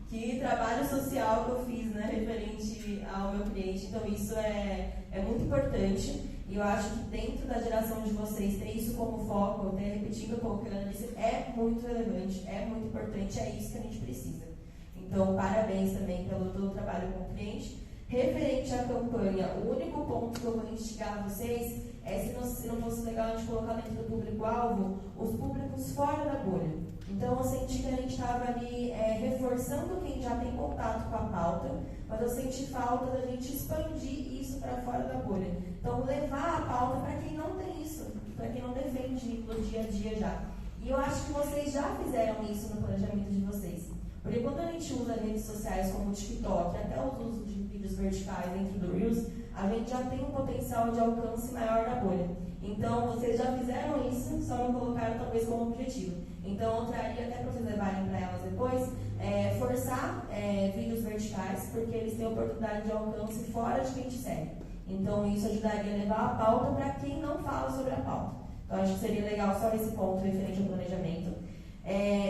que trabalho social que eu fiz, né, referente ao meu cliente. Então isso é muito importante. E eu acho que dentro da geração de vocês, ter isso como foco, ter repetindo, colocando isso, é muito relevante, é muito importante, é isso que a gente precisa. Então, parabéns também pelo trabalho com o cliente. Referente à campanha, o único ponto que eu vou instigar vocês é se não fosse legal a gente colocar dentro do público-alvo os públicos fora da bolha. Então, eu senti que a gente estava ali reforçando quem já tem contato com a pauta, mas eu senti falta da gente expandir isso para fora da bolha. Então, levar a pauta para quem não tem isso, para quem não defende no dia a dia já. E eu acho que vocês já fizeram isso no planejamento de vocês. Porque quando a gente usa redes sociais como o TikTok, até o uso de vídeos verticais dentro do Reels, a gente já tem um potencial de alcance maior da bolha. Então, vocês já fizeram isso, só não colocaram talvez como objetivo. Então, eu traria até para vocês levarem para elas depois, forçar vídeos verticais, porque eles têm oportunidade de alcance fora de quem te segue. Então, isso ajudaria a levar a pauta para quem não fala sobre a pauta. Então, acho que seria legal só esse ponto referente ao planejamento.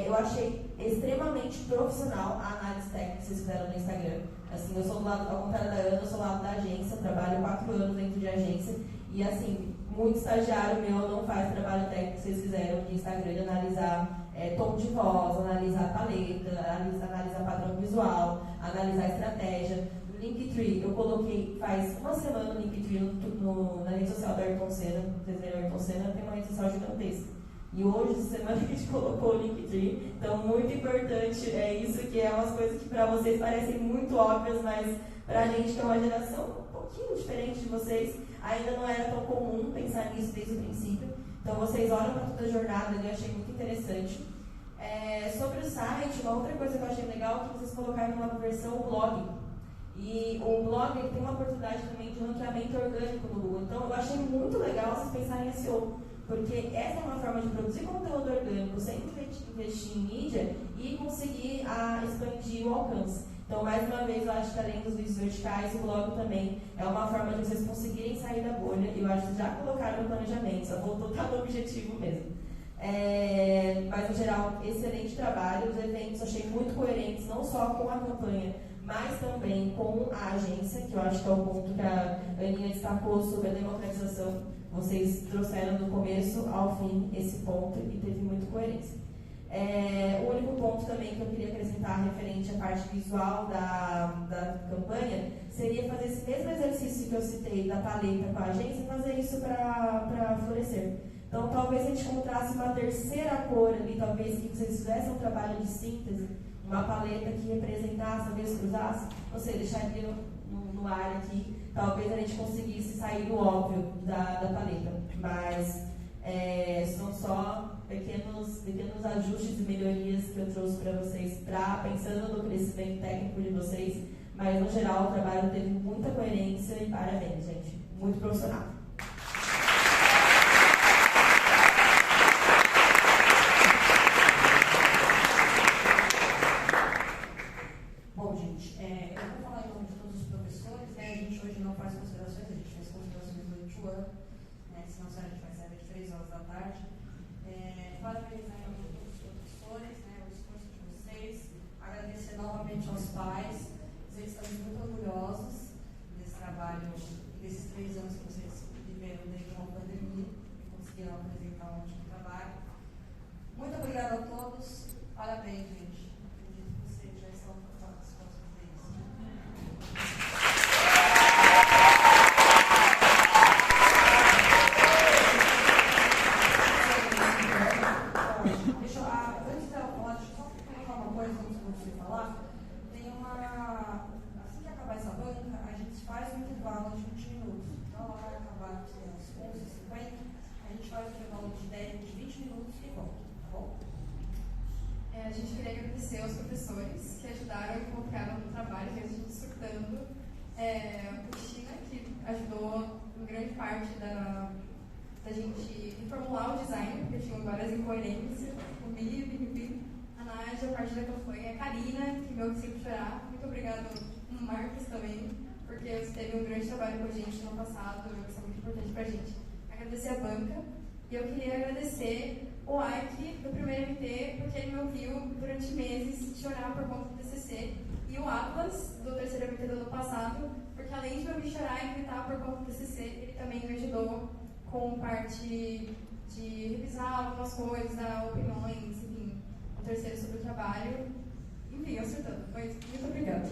Eu achei extremamente profissional a análise técnica que vocês fizeram no Instagram. Assim, eu sou do lado, ao contrário da Ana, eu sou do lado da agência, trabalho 4 anos dentro de agência e assim, muito estagiário meu não faz trabalho técnico que vocês fizeram no Instagram de analisar tom de voz, analisar paleta, analisar padrão visual, analisar estratégia. No Linktree, eu coloquei faz uma semana o Linktree na rede social do Ayrton Senna. Vocês viram o Ayrton Senna, tem uma rede social gigantesca. E hoje, essa semana, a gente colocou o Linktree. Então, muito importante isso, que é umas coisas que para vocês parecem muito óbvias, mas para a gente, que é uma geração um pouquinho diferente de vocês, ainda não era tão comum pensar nisso desde o princípio. Então, vocês olham para toda a jornada e eu achei muito interessante. Sobre o site, uma outra coisa que eu achei legal é que vocês colocaram numa versão o blog. E o blog tem uma oportunidade também de ranqueamento orgânico no Google. Então, eu achei muito legal vocês pensarem em SEO. Porque essa é uma forma de produzir conteúdo orgânico sem investir em mídia e conseguir expandir o alcance. Então, mais uma vez, eu acho que além dos vídeos verticais, o blog também é uma forma de vocês conseguirem sair da bolha. E eu acho que já colocaram no planejamento, só voltou a no objetivo mesmo. Mas, no geral, excelente trabalho. Os eventos eu achei muito coerentes, não só com a campanha, mas também com a agência, que eu acho que é o ponto que a Aninha destacou sobre a democratização. Vocês trouxeram do começo ao fim esse ponto e teve muita coerência. O único ponto também que eu queria acrescentar referente à parte visual da campanha seria fazer esse mesmo exercício que eu citei da paleta com a agência e fazer isso para florescer. Então, talvez a gente encontrasse uma terceira cor ali, talvez que vocês fizessem um trabalho de síntese, uma paleta que representasse, talvez cruzasse, não sei, deixaria no ar aqui, talvez a gente conseguisse sair do óbvio da paleta. pequenos ajustes e melhorias que eu trouxe para vocês, pensando no crescimento técnico de vocês, mas no geral o trabalho teve muita coerência e parabéns, gente. Muito profissional. Bom, gente, eu vou falar em nome de todos os professores, né? A gente hoje não faz considerações, a gente faz considerações durante o ano, né? Senão a gente vai sair daqui 3 horas da tarde. Parabenizar em nome de todos os professores, né? O esforço de vocês, agradecer novamente aos pais, dizer que estamos muito orgulhosos desse trabalho, desses 3 anos que vocês viveram dentro de uma pandemia e conseguiram apresentar um ótimo trabalho. Muito obrigada a todos, parabéns, gente. Acredito que vocês já estão preparados para fazer isso. Antes dela falar, deixa eu só colocar uma coisa antes de você falar. Tem uma. Assim que acabar essa banca, a gente faz um intervalo de 20 minutos. Então ela vai acabar às 11h50. A gente faz um intervalo de 20 minutos e volta, tá bom? A gente queria agradecer aos professores que ajudaram e colocaram no trabalho, mesmo a gente surtando. A Cristina, que ajudou em grande parte da gente reformular o design, porque tinham várias incoerências, o MIB, a Nádia, a parte da campanha, a Karina, que me ouviu sempre chorar. Muito obrigado, Marcos também, porque você teve um grande trabalho com a gente no passado, isso é muito importante pra gente. Agradecer a banca, e eu queria agradecer o Ike do primeiro MT, porque ele me ouviu durante meses chorar por conta do TCC, e o Atlas do terceiro MT do ano passado, porque além de me ouvir chorar e gritar por conta do TCC, ele também me ajudou com parte de revisar algumas coisas, dar opiniões, enfim, o terceiro sobre o trabalho. Enfim, acertando. Muito obrigada.